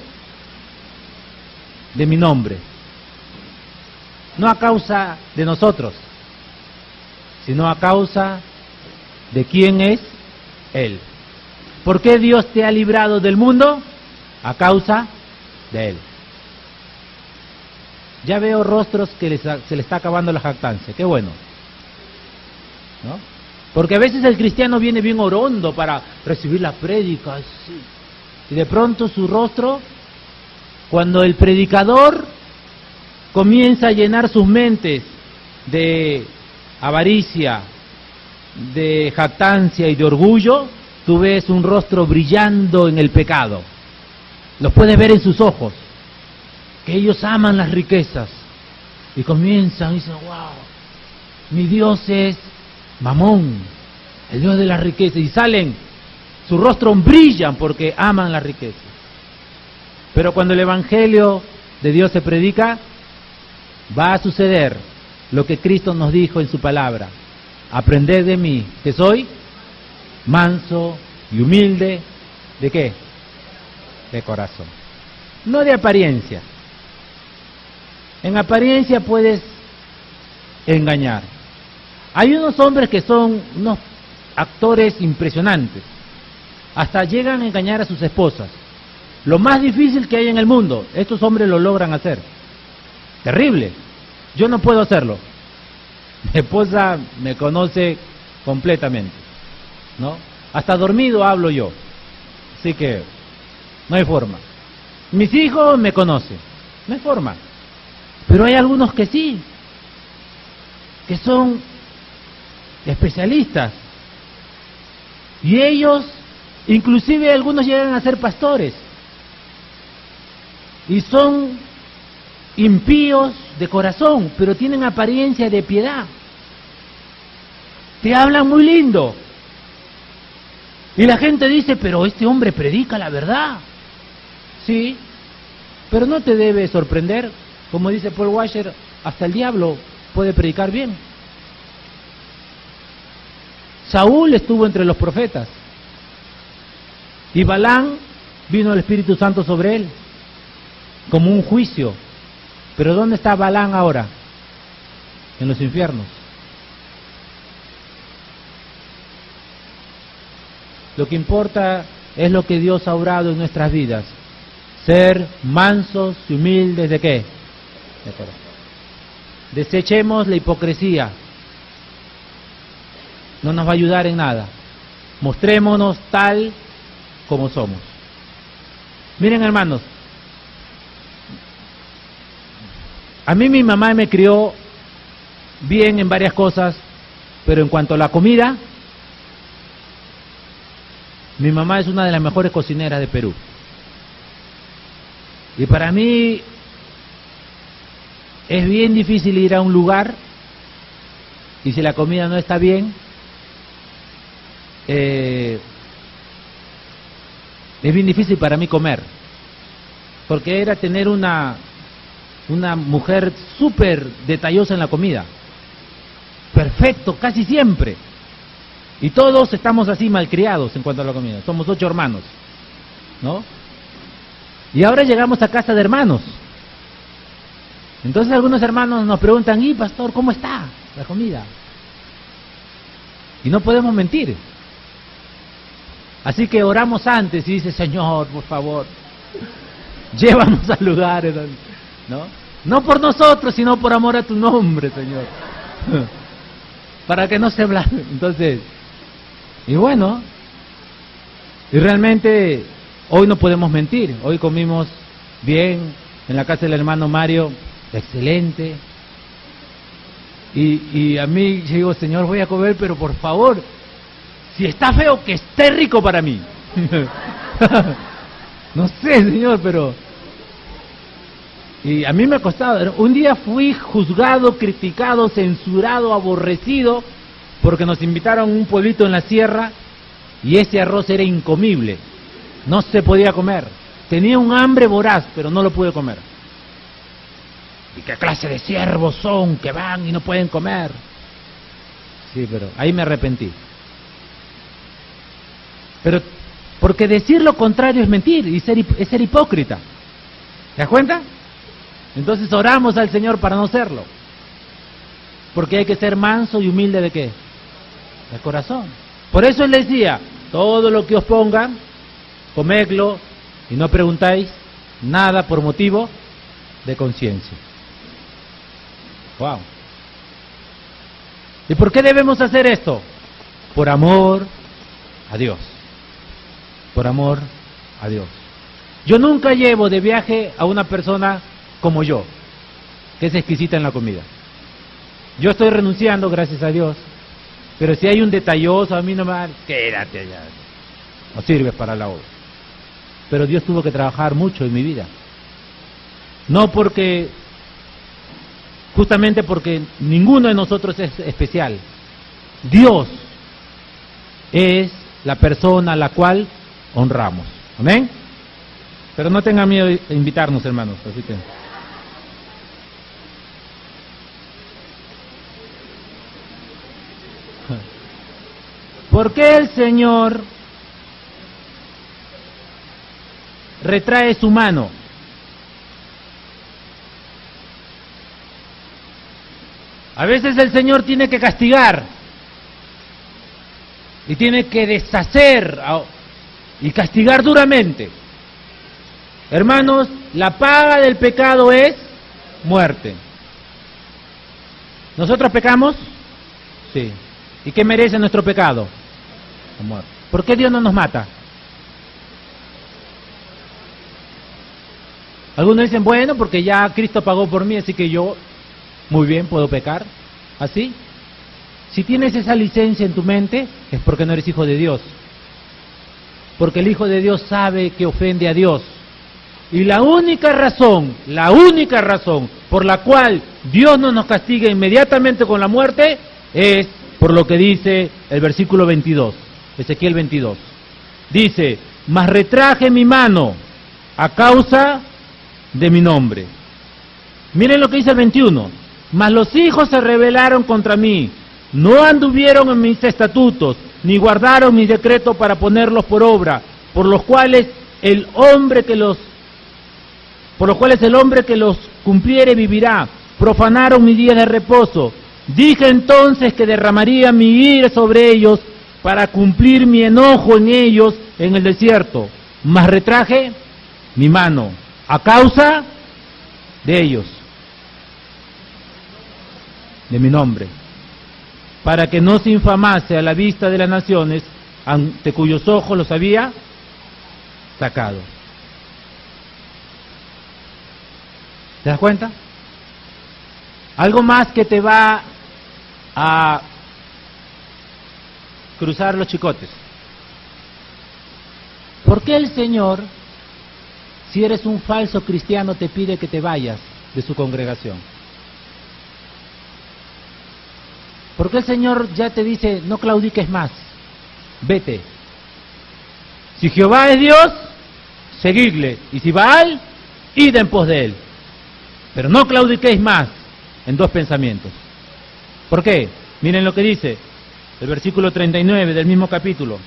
De mi nombre. No a causa de nosotros, sino a causa de quién es Él. ¿Por qué Dios te ha librado del mundo? A causa de Él. Ya veo rostros que se le está acabando la jactancia. Qué bueno, ¿no? Porque a veces el cristiano viene bien orondo para recibir la prédica, sí. Y de pronto su rostro, cuando el predicador comienza a llenar sus mentes de avaricia, de jactancia y de orgullo, tú ves un rostro brillando en el pecado. Los puedes ver en sus ojos, que ellos aman las riquezas. Y comienzan y dicen, wow, mi Dios es Mamón, el Dios de las riquezas. Y salen, su rostro brillan porque aman la riqueza. Pero cuando el Evangelio de Dios se predica, va a suceder lo que Cristo nos dijo en su palabra: aprended de mí, que soy manso y humilde. ¿De qué? De corazón. No de apariencia. En apariencia puedes engañar. Hay unos hombres que son unos actores impresionantes. Hasta llegan a engañar a sus esposas. Lo más difícil que hay en el mundo, estos hombres lo logran hacer. Terrible. Yo no puedo hacerlo. Mi esposa me conoce completamente, ¿no? Hasta dormido hablo yo. Así que no hay forma. Mis hijos me conocen. No hay forma. Pero hay algunos que sí, que son especialistas. Y ellos, inclusive algunos llegan a ser pastores. Y son impíos de corazón, pero tienen apariencia de piedad. Te hablan muy lindo. Y la gente dice, pero este hombre predica la verdad. Sí, pero no te debe sorprender. Como dice Paul Washer, hasta el diablo puede predicar bien. Saúl estuvo entre los profetas. Y Balán, vino el Espíritu Santo sobre él, como un juicio. Pero ¿dónde está Balán ahora? En los infiernos. Lo que importa es lo que Dios ha obrado en nuestras vidas. Ser mansos y humildes, ¿de qué? De corazón. Desechemos la hipocresía. No nos va a ayudar en nada. Mostrémonos tal como somos. Miren, hermanos, a mí mi mamá me crió bien en varias cosas, pero en cuanto a la comida, mi mamá es una de las mejores cocineras de Perú. Y para mí es bien difícil ir a un lugar y si la comida no está bien, es bien difícil para mí comer, porque era tener una mujer súper detallosa en la comida, perfecto, casi siempre, y todos estamos así malcriados en cuanto a la comida, somos 8 hermanos, ¿no? Y ahora llegamos a casa de hermanos, entonces algunos hermanos nos preguntan, ¿y pastor, cómo está la comida? Y no podemos mentir. Así que oramos antes y dice, Señor, por favor, llévanos al lugar, ¿no? No por nosotros, sino por amor a tu nombre, Señor. Para que no se blame. Entonces, y bueno, y realmente hoy no podemos mentir. Hoy comimos bien en la casa del hermano Mario, excelente. Y a mí, yo digo, Señor, voy a comer, pero por favor, si está feo, que esté rico para mí. No sé, Señor, pero... Y a mí me ha costado. Un día fui juzgado, criticado, censurado, aborrecido, porque nos invitaron a un pueblito en la sierra y ese arroz era incomible. No se podía comer. Tenía un hambre voraz, pero no lo pude comer. ¿Y qué clase de siervos son que van y no pueden comer? Sí, pero ahí me arrepentí. Pero porque decir lo contrario es mentir y es ser hipócrita. ¿Te das cuenta? Entonces oramos al Señor para no serlo. Porque hay que ser manso y humilde ¿de qué? De corazón. Por eso Él decía, todo lo que os pongan, comedlo y no preguntáis nada por motivo de conciencia. Wow. ¿Y por qué debemos hacer esto? Por amor a Dios. Por amor a Dios. Yo nunca llevo de viaje a una persona como yo, que es exquisita en la comida. Yo estoy renunciando, gracias a Dios, pero si hay un detalloso, a mí no me va, quédate allá, no sirves para la obra. Pero Dios tuvo que trabajar mucho en mi vida. No porque, justamente porque ninguno de nosotros es especial. Dios es la persona a la cual honramos. ¿Amén? Pero no tengan miedo de invitarnos, hermanos. Así que... ¿Por qué el Señor retrae su mano? A veces el Señor tiene que castigar y tiene que deshacer y castigar duramente. Hermanos, la paga del pecado es muerte. ¿Nosotros pecamos? Sí. ¿Y qué merece nuestro pecado? La muerte. ¿Por qué Dios no nos mata? Algunos dicen, bueno, porque ya Cristo pagó por mí, así que yo, muy bien, puedo pecar. ¿Así? Si tienes esa licencia en tu mente, es porque no eres hijo de Dios. Porque el Hijo de Dios sabe que ofende a Dios. Y la única razón por la cual Dios no nos castiga inmediatamente con la muerte es por lo que dice el versículo 22, Ezequiel 22. Dice, mas retraje mi mano a causa de mi nombre. Miren lo que dice el 21. Mas los hijos se rebelaron contra mí, no anduvieron en mis estatutos, ni guardaron mis decretos para ponerlos por obra, por los cuales el hombre que los cumpliere vivirá. Profanaron mi día de reposo. Dije entonces que derramaría mi ira sobre ellos para cumplir mi enojo en ellos en el desierto. Mas retraje mi mano a causa de ellos, de mi nombre, para que no se infamase a la vista de las naciones ante cuyos ojos los había sacado. ¿Te das cuenta? Algo más que te va a cruzar los chicotes. ¿Por qué el Señor, si eres un falso cristiano, te pide que te vayas de su congregación? ¿Por qué el Señor ya te dice, no claudiques más, vete? Si Jehová es Dios, seguidle, y si Baal, id en pos de él. Pero no claudiquéis más en dos pensamientos. ¿Por qué? Miren lo que dice el versículo 39 del mismo capítulo.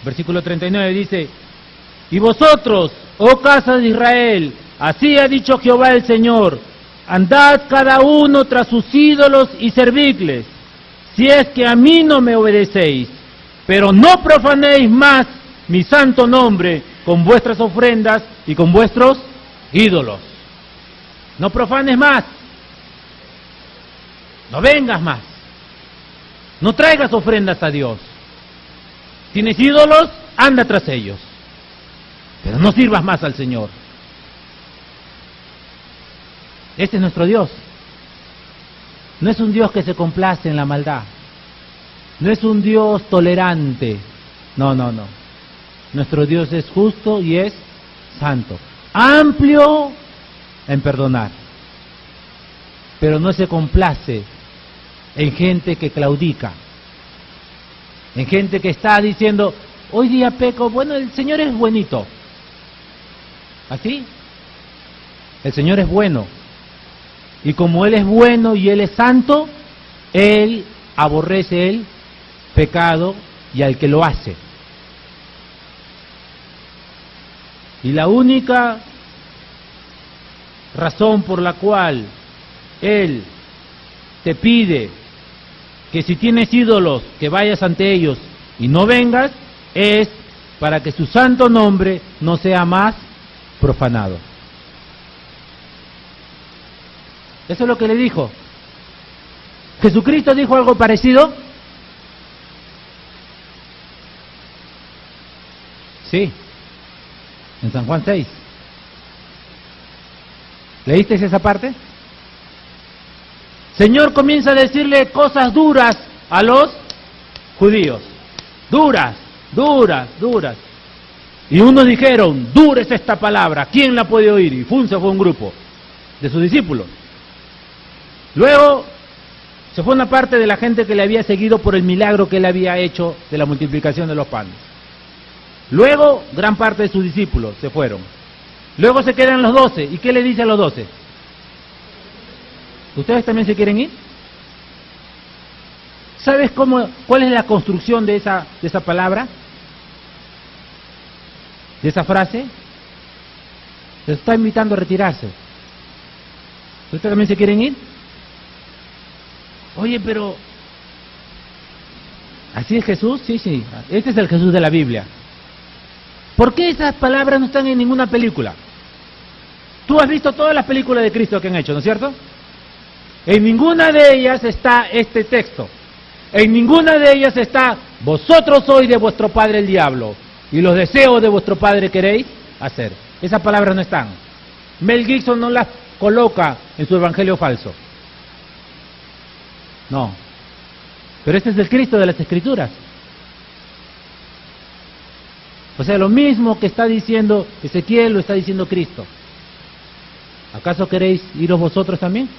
Versículo 39 dice, y vosotros, oh casa de Israel, así ha dicho Jehová el Señor, andad cada uno tras sus ídolos y servidles, si es que a mí no me obedecéis, pero no profanéis más mi santo nombre con vuestras ofrendas y con vuestros ídolos. No profanes más, no vengas más, no traigas ofrendas a Dios. Tienes ídolos, anda tras ellos, pero no sirvas más al Señor. Este es nuestro Dios. No es un Dios que se complace en la maldad, no es un Dios tolerante, no. Nuestro Dios es justo y es santo, amplio en perdonar, pero no se complace en gente que claudica, en gente que está diciendo, hoy día peco, bueno, el Señor es buenito. ¿Así? El Señor es bueno. Y como Él es bueno y Él es santo, Él aborrece el pecado y al que lo hace. Y la única razón por la cual Él te pide que si tienes ídolos, que vayas ante ellos y no vengas, es para que su santo nombre no sea más profanado. Eso es lo que le dijo. ¿Jesucristo dijo algo parecido? Sí, en San Juan 6. ¿Leíste esa parte? Señor comienza a decirle cosas duras a los judíos. Duras, duras, duras. Y unos dijeron, dura es esta palabra, ¿quién la puede oír? Y se fue un grupo de sus discípulos. Luego se fue una parte de la gente que le había seguido por el milagro que él había hecho de la multiplicación de los panes. Luego gran parte de sus discípulos se fueron. Luego se quedan los 12. ¿Y qué le dice a los 12? ¿Ustedes también se quieren ir? ¿Sabes cuál es la construcción de esa palabra? De esa frase. Les está invitando a retirarse. ¿Ustedes también se quieren ir? Oye, pero ¿así es Jesús? Sí, sí. Este es el Jesús de la Biblia. ¿Por qué esas palabras no están en ninguna película? Tú has visto todas las películas de Cristo que han hecho, ¿no es cierto? En ninguna de ellas está este texto. En ninguna de ellas está, vosotros sois de vuestro padre el diablo, y los deseos de vuestro padre queréis hacer. Esas palabras no están. Mel Gibson no las coloca en su evangelio falso. No. Pero este es el Cristo de las Escrituras. O sea, lo mismo que está diciendo Ezequiel lo está diciendo Cristo. ¿Acaso queréis iros vosotros también?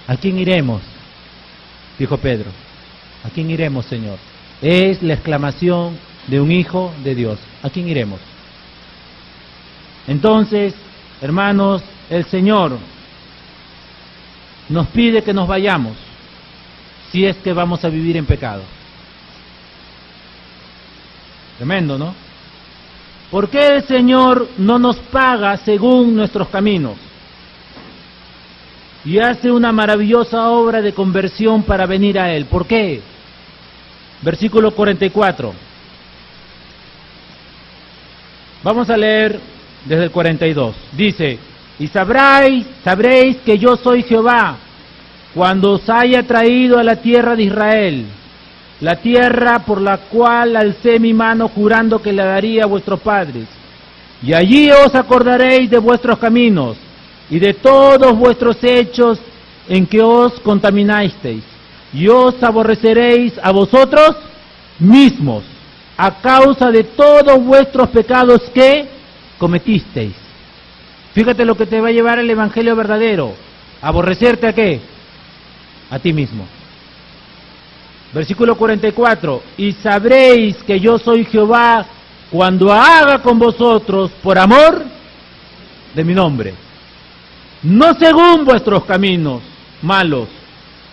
¿A quién iremos? Dijo Pedro. ¿A quién iremos, Señor? Es la exclamación de un hijo de Dios. ¿A quién iremos? Entonces, hermanos, el Señor nos pide que nos vayamos si es que vamos a vivir en pecado. Tremendo, ¿no? ¿Por qué el Señor no nos paga según nuestros caminos? Y hace una maravillosa obra de conversión para venir a Él. ¿Por qué? Versículo 44. Vamos a leer desde el 42. Dice, y sabréis que yo soy Jehová, cuando os haya traído a la tierra de Israel, la tierra por la cual alcé mi mano jurando que la daría a vuestros padres. Y allí os acordaréis de vuestros caminos y de todos vuestros hechos en que os contaminasteis, y os aborreceréis a vosotros mismos, a causa de todos vuestros pecados que cometisteis. Fíjate lo que te va a llevar el evangelio verdadero. ¿Aborrecerte a qué? A ti mismo. Versículo 44. Y sabréis que yo soy Jehová cuando haga con vosotros por amor de mi nombre. No según vuestros caminos malos,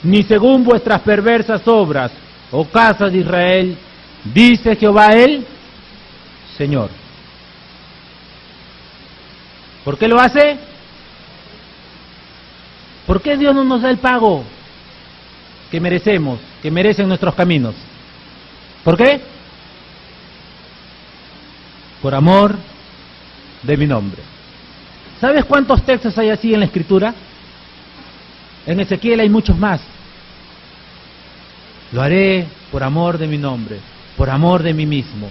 ni según vuestras perversas obras, oh casa de Israel, dice Jehová el Señor. ¿Por qué lo hace? ¿Por qué Dios no nos da el pago que merecemos, que merecen nuestros caminos? ¿Por qué? Por amor de mi nombre. ¿Sabes cuántos textos hay así en la Escritura? En Ezequiel hay muchos más. Lo haré por amor de mi nombre, por amor de mí mismo.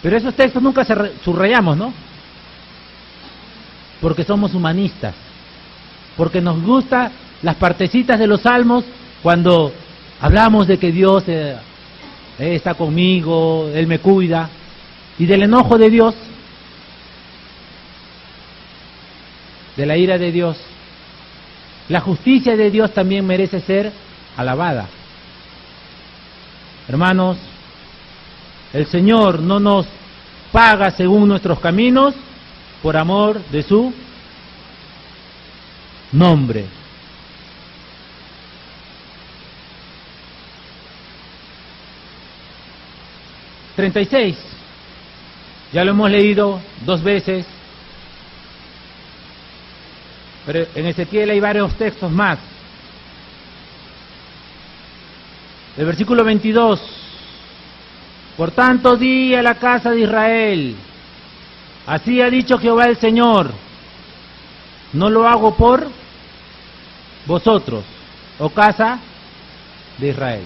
Pero esos textos nunca subrayamos, ¿no? Porque somos humanistas, porque nos gustan las partecitas de los salmos cuando hablamos de que Dios está conmigo, Él me cuida, y del enojo de Dios, de la ira de Dios. La justicia de Dios también merece ser alabada. Hermanos, el Señor no nos paga según nuestros caminos, por amor de su nombre. ...36... ya lo hemos leído 2 veces, pero en Ezequiel hay varios textos más. El versículo 22: por tanto di a la casa de Israel, así ha dicho Jehová el Señor, no lo hago por vosotros, oh casa de Israel,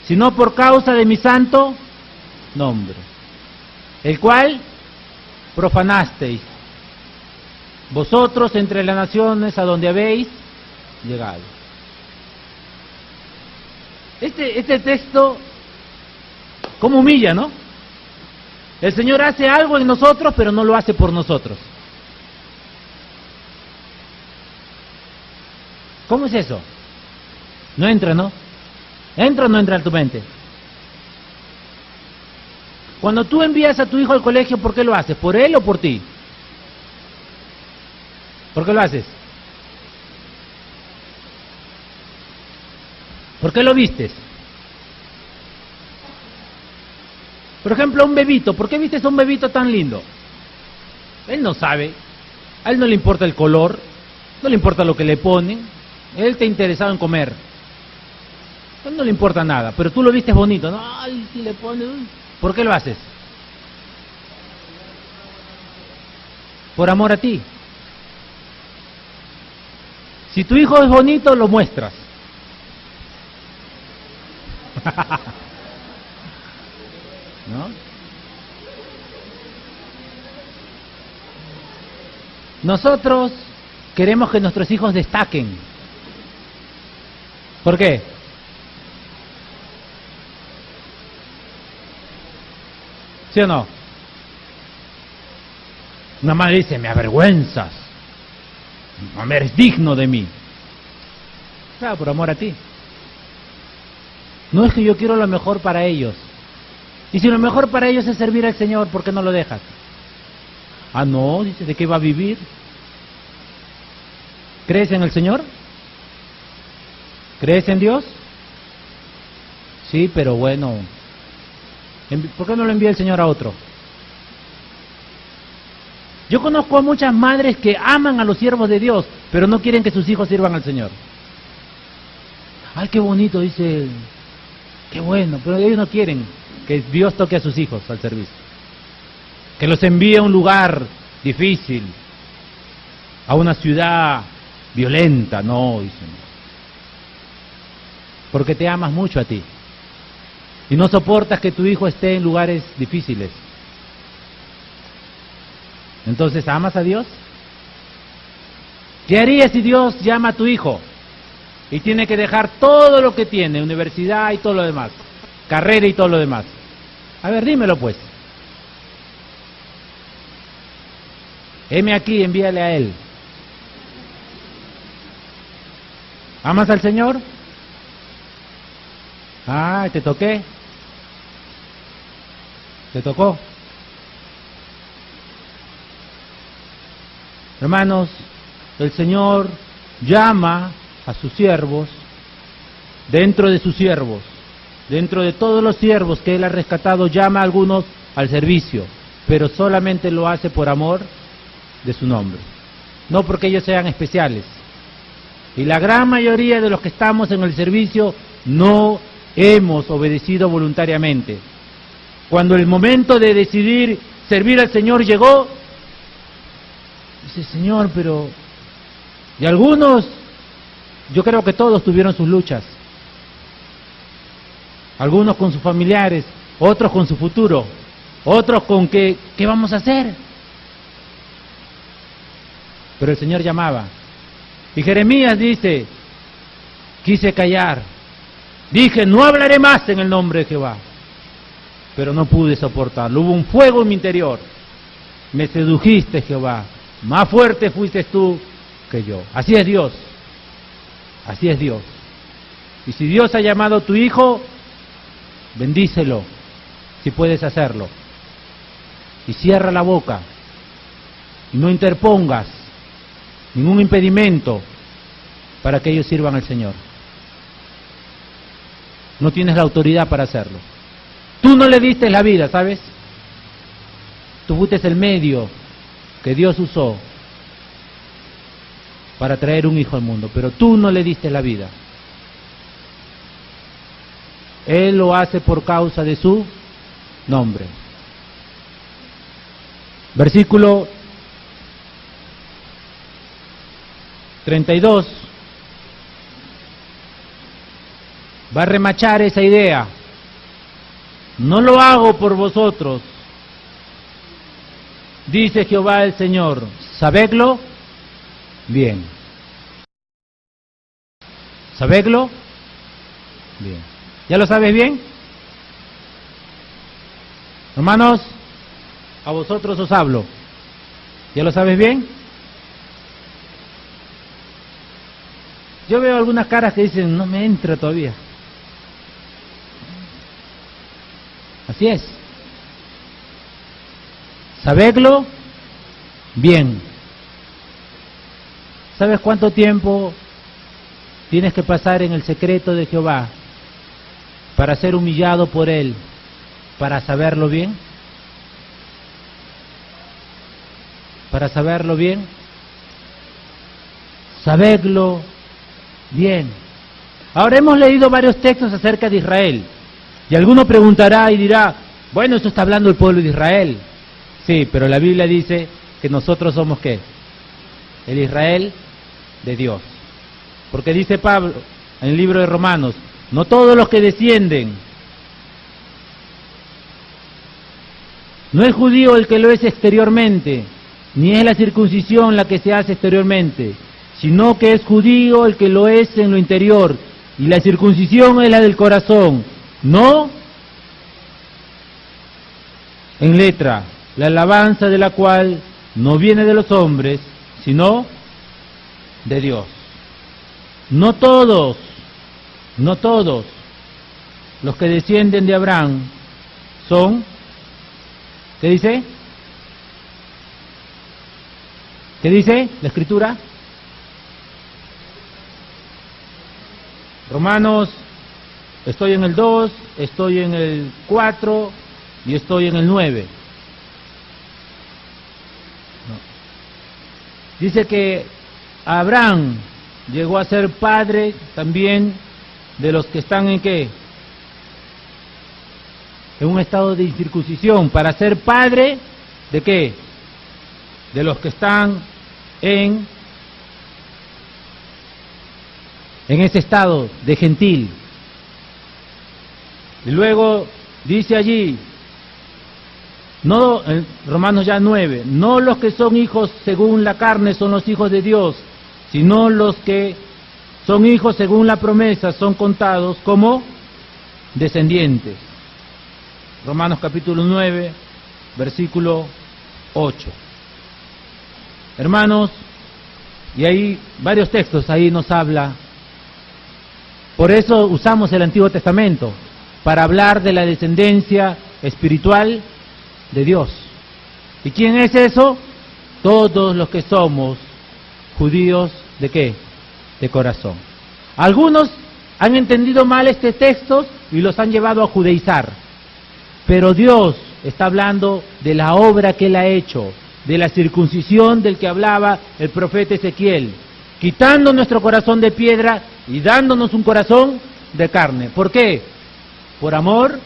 sino por causa de mi santo nombre, el cual profanasteis vosotros entre las naciones a donde habéis llegado. Este texto, ¿cómo humilla, no? El Señor hace algo en nosotros, pero no lo hace por nosotros. ¿Cómo es eso? No entra, ¿no? ¿Entra o no entra en tu mente? Cuando tú envías a tu hijo al colegio, ¿por qué lo haces? ¿Por él o por ti? ¿Por qué lo haces? ¿Por qué lo vistes? Por ejemplo, un bebito. ¿Por qué vistes a un bebito tan lindo? Él no sabe. A él no le importa el color, no le importa lo que le ponen. Él está interesado en comer. A él no le importa nada, pero tú lo vistes bonito, ¿no? Ay, si le pones... ¿Por qué lo haces? Por amor a ti. Si tu hijo es bonito, lo muestras. ¿No? Nosotros queremos que nuestros hijos destaquen. ¿Por qué? ¿Sí o no? Una madre dice, me avergüenzas, no eres digno de mí. Claro, por amor a ti. No es que yo quiero lo mejor para ellos. Y si lo mejor para ellos es servir al Señor, ¿por qué no lo dejas? Ah, no, dice, ¿de qué va a vivir? ¿Crees en el Señor? ¿Crees en Dios? Sí, pero bueno, ¿por qué no lo envía el Señor a otro? Yo conozco a muchas madres que aman a los siervos de Dios, pero no quieren que sus hijos sirvan al Señor. Ay, qué bonito, dice, qué bueno, pero ellos no quieren que Dios toque a sus hijos al servicio. Que los envíe a un lugar difícil, a una ciudad violenta, no, dicen. Porque te amas mucho a ti. Y no soportas que tu hijo esté en lugares difíciles. Entonces, ¿amas a Dios? ¿Qué harías si Dios llama a tu hijo y tiene que dejar todo lo que tiene, universidad y todo lo demás, carrera y todo lo demás? A ver, dímelo pues. Heme aquí, envíale a él. ¿Amas al Señor? Ah, te toqué. ¿Te tocó? Hermanos, el Señor llama a sus siervos, dentro de sus siervos, dentro de todos los siervos que Él ha rescatado, llama a algunos al servicio, pero solamente lo hace por amor de su nombre, no porque ellos sean especiales. Y la gran mayoría de los que estamos en el servicio no hemos obedecido voluntariamente. Cuando el momento de decidir servir al Señor llegó, dice, Señor, pero... Y algunos, yo creo que todos tuvieron sus luchas. Algunos con sus familiares, otros con su futuro, otros con ¿qué vamos a hacer? Pero el Señor llamaba. Y Jeremías dice, quise callar, dije, no hablaré más en el nombre de Jehová, pero no pude soportarlo. Hubo un fuego en mi interior. Me sedujiste, Jehová, más fuerte fuiste tú que yo. Así es Dios, así es Dios. Y si Dios ha llamado a tu hijo, bendícelo, si puedes hacerlo. Y cierra la boca y no interpongas ningún impedimento para que ellos sirvan al Señor. No tienes la autoridad para hacerlo. Tú no le diste la vida, ¿sabes? Tú fuiste el medio que Dios usó para traer un hijo al mundo, pero tú no le diste la vida. Él lo hace por causa de su nombre. Versículo 32 va a remachar esa idea. No lo hago por vosotros, dice Jehová el Señor. ¿Sabedlo? Bien. ¿Sabedlo? Bien. ¿Ya lo sabes bien? Hermanos, a vosotros os hablo. ¿Ya lo sabes bien? Yo veo algunas caras que dicen, no me entra todavía. Así es. ¿Sabedlo? Bien. ¿Sabes cuánto tiempo tienes que pasar en el secreto de Jehová para ser humillado por Él, para saberlo bien? ¿Para saberlo bien? Sabedlo bien. Ahora hemos leído varios textos acerca de Israel, y alguno preguntará y dirá, bueno, esto está hablando el pueblo de Israel. Sí, pero la Biblia dice que nosotros somos ¿qué? El Israel de Dios. Porque dice Pablo en el libro de Romanos, no todos los que descienden, no es judío el que lo es exteriormente, ni es la circuncisión la que se hace exteriormente, sino que es judío el que lo es en lo interior, y la circuncisión es la del corazón, no en letra, la alabanza de la cual no viene de los hombres, sino de Dios. No todos los que descienden de Abraham son, ¿qué dice? ¿Qué dice la Escritura? Romanos, estoy en el 2, estoy en el 4 y estoy en el 9. No. Dice que Abraham llegó a ser padre también de los que están en ¿qué? En un estado de incircuncisión, para ser padre de ¿qué? De los que están en ese estado de gentil. Y luego dice allí, no, en Romanos ya 9, no los que son hijos según la carne son los hijos de Dios, sino los que son hijos según la promesa son contados como descendientes. Romanos capítulo 9, versículo 8. Hermanos, y hay varios textos, ahí nos habla. Por eso usamos el Antiguo Testamento, para hablar de la descendencia espiritual de Dios. ¿Y quién es eso? Todos los que somos judíos, ¿de qué? De corazón. Algunos han entendido mal este texto y los han llevado a judaizar. Pero Dios está hablando de la obra que Él ha hecho, de la circuncisión del que hablaba el profeta Ezequiel, quitando nuestro corazón de piedra y dándonos un corazón de carne. ¿Por qué? Por amor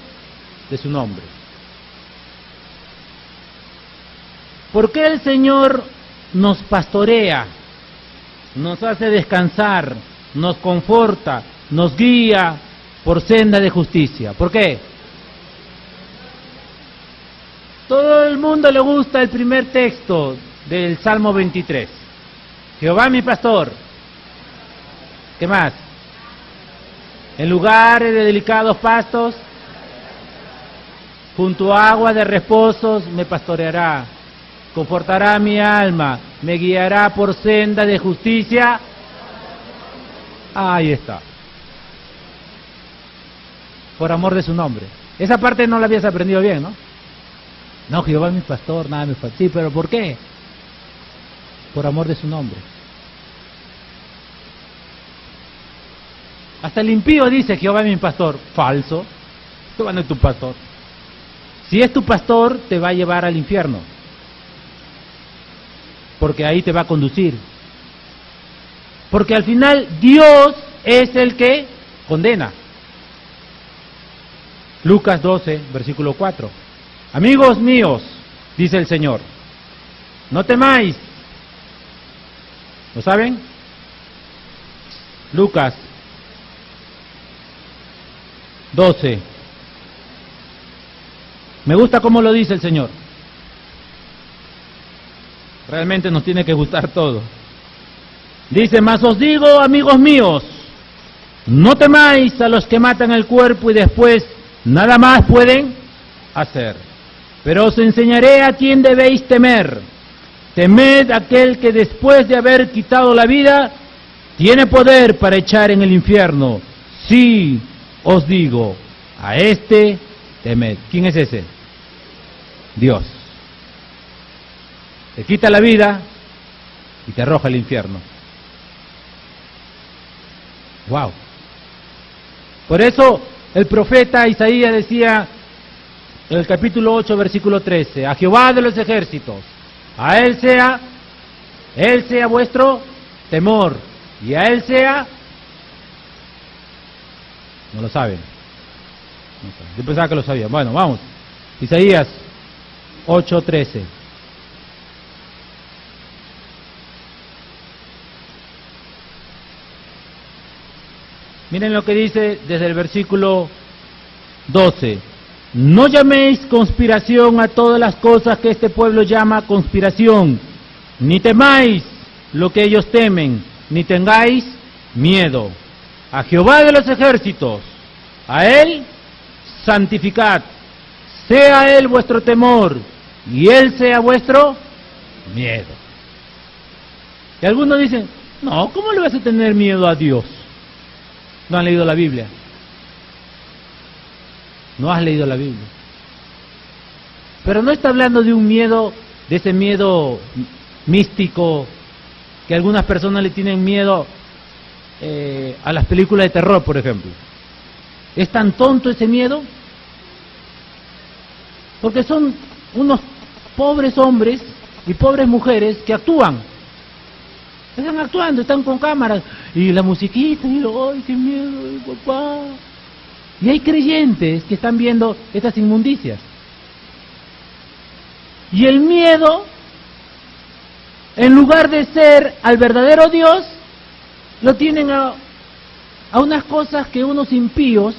de su nombre. ¿Por qué el Señor nos pastorea, nos hace descansar, nos conforta, nos guía por senda de justicia? ¿Por qué? Todo el mundo le gusta el primer texto del Salmo 23. Jehová mi pastor. ¿Qué más? En lugares de delicados pastos, junto a agua de reposos me pastoreará, confortará mi alma, me guiará por senda de justicia. Ahí está. Por amor de su nombre. Esa parte no la habías aprendido bien, ¿no? No, Jehová es mi pastor, nada me falta. Sí, pero ¿por qué? por amor de su nombre. Hasta el impío dice, Jehová es mi pastor. Falso. Jehová no es tu pastor. Si es tu pastor, te va a llevar al infierno, porque ahí te va a conducir. Porque al final Dios es el que condena. Lucas 12, versículo 4. Amigos míos, dice el Señor, no temáis. ¿Lo saben? Lucas 12. Me gusta cómo lo dice el Señor. Realmente nos tiene que gustar todo. Dice, mas os digo, amigos míos, no temáis a los que matan el cuerpo y después nada más pueden hacer. Pero os enseñaré a quién debéis temer. Temed a aquel que después de haber quitado la vida, tiene poder para echar en el infierno. Sí, os digo, a este temed. ¿Quién es ese? Dios. Te quita la vida y te arroja al infierno. Wow. Por eso el profeta Isaías decía en el capítulo 8, versículo 13, a Jehová de los ejércitos, a Él sea vuestro temor, y a Él sea... No lo saben. Yo pensaba que lo sabían. Bueno, vamos. Isaías 8:13. Miren lo que dice desde el versículo 12. No llaméis conspiración a todas las cosas que este pueblo llama conspiración, ni temáis lo que ellos temen, ni tengáis miedo. A Jehová de los ejércitos, a Él santificad, sea Él vuestro temor, y Él sea vuestro miedo. Y algunos dicen, no, ¿cómo le vas a tener miedo a Dios? No han leído la Biblia. No has leído la Biblia. Pero no está hablando de un miedo, de ese miedo místico, que algunas personas le tienen miedo a las películas de terror, por ejemplo. ¿Es tan tonto ese miedo? Porque son unos pobres hombres y pobres mujeres que actúan. Están actuando, están con cámaras, y la musiquita, y ¡ay, qué miedo, papá! Y hay creyentes que están viendo estas inmundicias. Y el miedo, en lugar de ser al verdadero Dios, lo tienen a unas cosas que unos impíos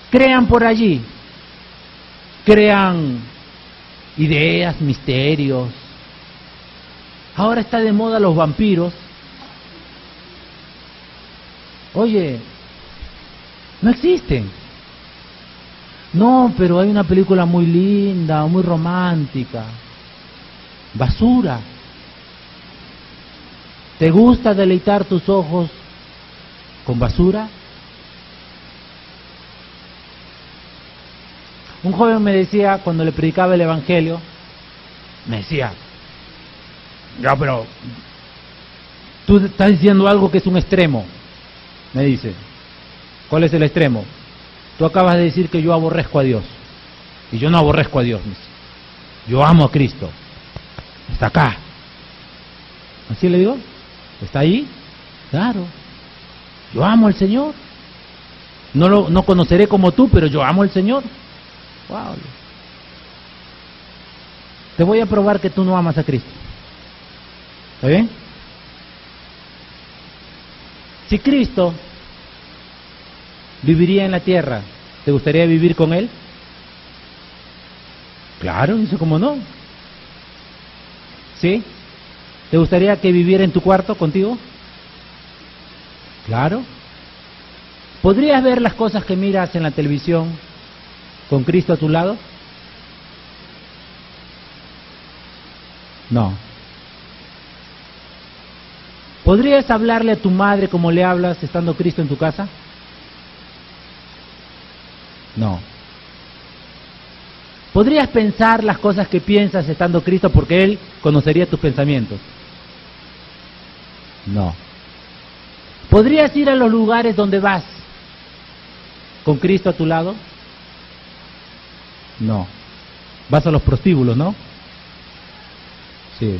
crean por allí. Crean ideas, misterios. Ahora está de moda los vampiros. Oye, no existen. No, pero hay una película muy linda, muy romántica. Basura. ¿Te gusta deleitar tus ojos con basura? Un joven me decía, cuando le predicaba el Evangelio, me decía, ya, pero tú estás diciendo algo que es un extremo. Me dice, ¿cuál es el extremo? Tú acabas de decir que yo aborrezco a Dios. Y yo no aborrezco a Dios. Yo amo a Cristo. Está acá. ¿Así le digo? ¿Está ahí? Claro. Yo amo al Señor. No conoceré como tú, pero yo amo al Señor. Wow. Te voy a probar que tú no amas a Cristo. ¿Está bien? Si Cristo viviría en la tierra, ¿te gustaría vivir con Él? Claro, dice, ¿cómo no? ¿Sí? ¿Te gustaría que viviera en tu cuarto contigo? Claro. ¿Podrías ver las cosas que miras en la televisión con Cristo a tu lado? No. ¿Podrías hablarle a tu madre como le hablas estando Cristo en tu casa? No. ¿Podrías pensar las cosas que piensas estando Cristo porque Él conocería tus pensamientos? No. ¿Podrías ir a los lugares donde vas con Cristo a tu lado? No. Vas a los prostíbulos, ¿no? Sí.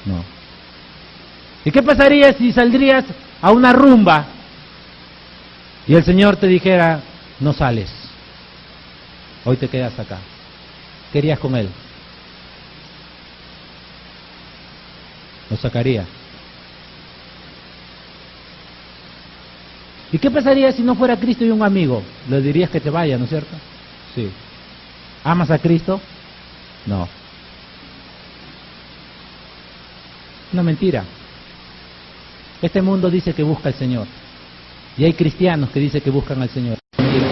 No. ¿Y qué pasaría si saldrías a una rumba y el Señor te dijera, no sales, hoy te quedas acá? ¿Qué harías con Él? Lo sacaría. ¿Y qué pasaría si no fuera Cristo y un amigo? Le dirías que te vaya, ¿no es cierto? Sí. ¿Amas a Cristo? No. Una mentira. Este mundo dice que busca al Señor. Y hay cristianos que dicen que buscan al Señor. Mentira.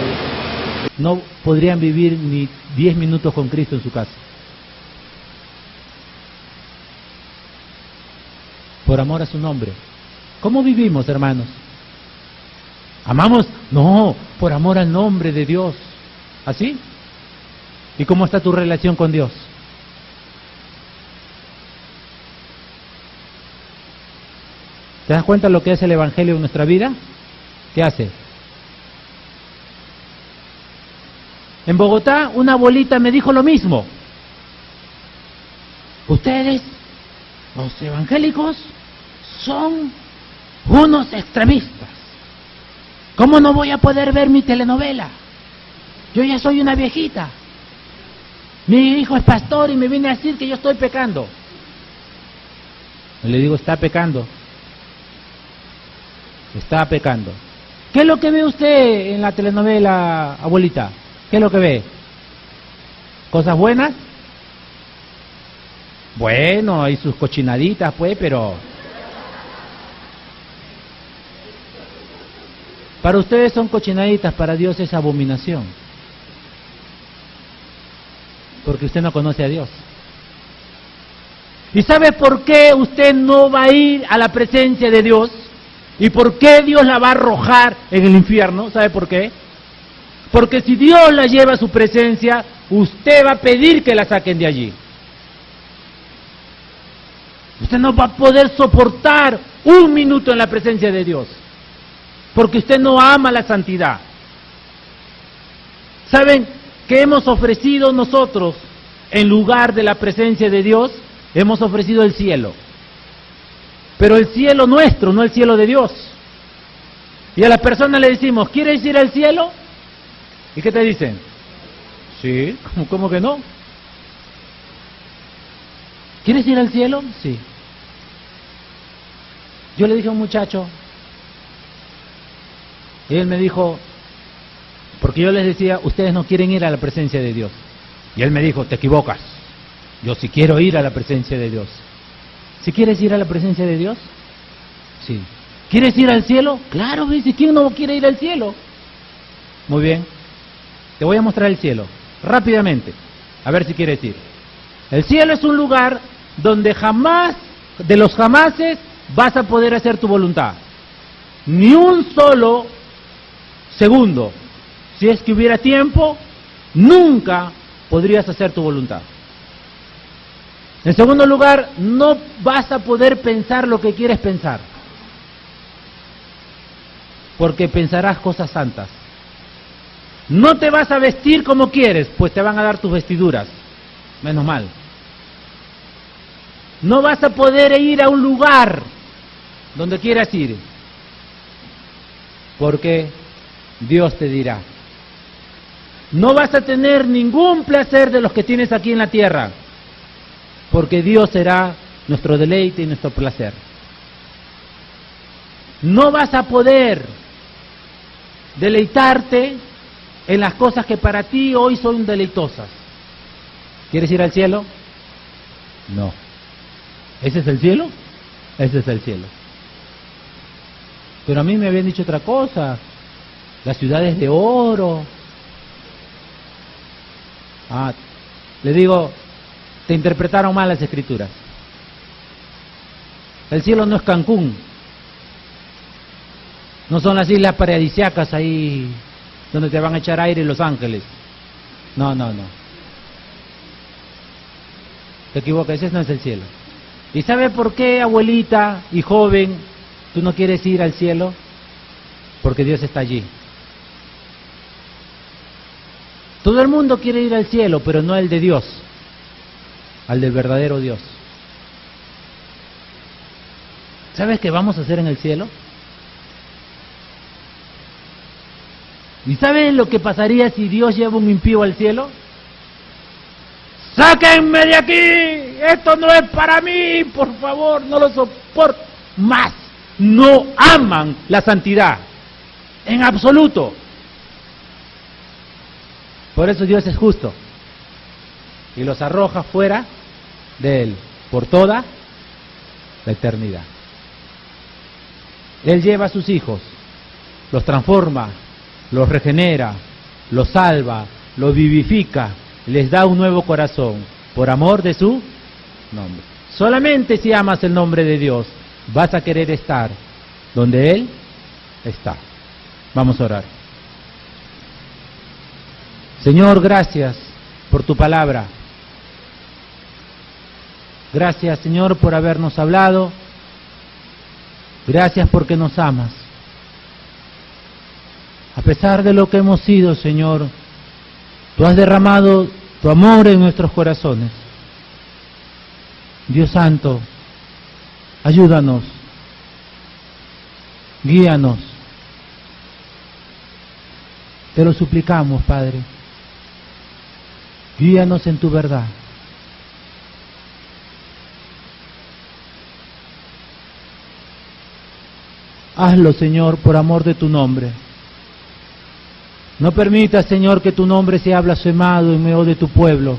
No podrían vivir ni 10 minutos con Cristo en su casa. Por amor a su nombre. ¿Cómo vivimos, hermanos? ¿Amamos? No, por amor al nombre de Dios. ¿Así? ¿Y cómo está tu relación con Dios? ¿Te das cuenta lo que es el Evangelio en nuestra vida? ¿Qué hace? En Bogotá, una abuelita me dijo lo mismo. Ustedes, los evangélicos, son unos extremistas. ¿Cómo no voy a poder ver mi telenovela? Yo ya soy una viejita. Mi hijo es pastor y me viene a decir que yo estoy pecando. Le digo, está pecando. Está pecando. ¿Qué es lo que ve usted en la telenovela, abuelita? ¿Qué es lo que ve? ¿Cosas buenas? Bueno, hay sus cochinaditas, pues, pero... Para ustedes son cochinaditas, para Dios es abominación. Porque usted no conoce a Dios. ¿Y sabe por qué usted no va a ir a la presencia de Dios? ¿Y por qué Dios la va a arrojar en el infierno? ¿Sabe por qué? Porque si Dios la lleva a su presencia, usted va a pedir que la saquen de allí. Usted no va a poder soportar un minuto en la presencia de Dios, porque usted no ama la santidad. ¿Saben qué hemos ofrecido nosotros en lugar de la presencia de Dios? Hemos ofrecido el cielo. Pero el cielo nuestro, no el cielo de Dios. Y a la persona le decimos, ¿quieres ir al cielo? ¿Y qué te dicen? Sí, ¿cómo que no? ¿Quieres ir al cielo? Sí. Yo le dije a un muchacho, y él me dijo, porque yo les decía, ustedes no quieren ir a la presencia de Dios. Y él me dijo, te equivocas. Yo sí quiero ir a la presencia de Dios. ¿Si quieres ir a la presencia de Dios? Sí. ¿Quieres ir al cielo? Claro, dice, ¿quién no quiere ir al cielo? Muy bien. Te voy a mostrar el cielo, rápidamente, a ver si quieres ir. El cielo es un lugar donde jamás, de los jamases, vas a poder hacer tu voluntad. Ni un solo segundo. Si es que hubiera tiempo, nunca podrías hacer tu voluntad. En segundo lugar, no vas a poder pensar lo que quieres pensar, porque pensarás cosas santas. No te vas a vestir como quieres, pues te van a dar tus vestiduras, menos mal. No vas a poder ir a un lugar donde quieras ir, porque Dios te dirá. No vas a tener ningún placer de los que tienes aquí en la tierra, porque Dios será nuestro deleite y nuestro placer. No vas a poder deleitarte en las cosas que para ti hoy son deleitosas. ¿Quieres ir al cielo? No. ¿Ese es el cielo? Ese es el cielo. Pero a mí me habían dicho otra cosa. Las ciudades de oro. Le digo, te interpretaron mal las escrituras. El cielo no es Cancún. No son las islas paradisíacas ahí donde te van a echar aire Los Ángeles. No, no, no. Te equivocas, ese no es el cielo. ¿Y sabe por qué, abuelita y joven, tú no quieres ir al cielo? Porque Dios está allí. Todo el mundo quiere ir al cielo, pero no al de Dios, al del verdadero Dios. ¿Sabes qué vamos a hacer en el cielo? ¿Y sabes lo que pasaría si Dios lleva un impío al cielo? ¡Sáquenme de aquí! ¡Esto no es para mí! Por favor, no lo soporto más. No aman la santidad, en absoluto. Por eso Dios es justo y los arroja fuera de Él por toda la eternidad. Él lleva a sus hijos, los transforma, los regenera, los salva, los vivifica, les da un nuevo corazón por amor de su nombre. Solamente si amas el nombre de Dios vas a querer estar donde Él está. Vamos a orar. Señor, gracias por tu palabra. Gracias, Señor, por habernos hablado. Gracias porque nos amas. A pesar de lo que hemos sido, Señor, tú has derramado tu amor en nuestros corazones. Dios Santo, ayúdanos, guíanos. Te lo suplicamos, Padre. Guíanos en tu verdad. Hazlo, Señor, por amor de tu nombre. No permitas, Señor, que tu nombre sea blasfemado en medio de tu pueblo.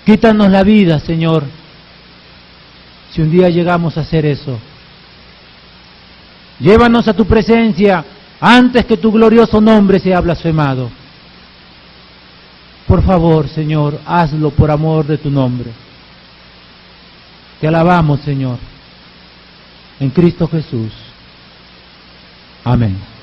Quítanos la vida, Señor, si un día llegamos a hacer eso. Llévanos a tu presencia antes que tu glorioso nombre sea blasfemado. Por favor, Señor, hazlo por amor de tu nombre. Te alabamos, Señor, en Cristo Jesús. Amén.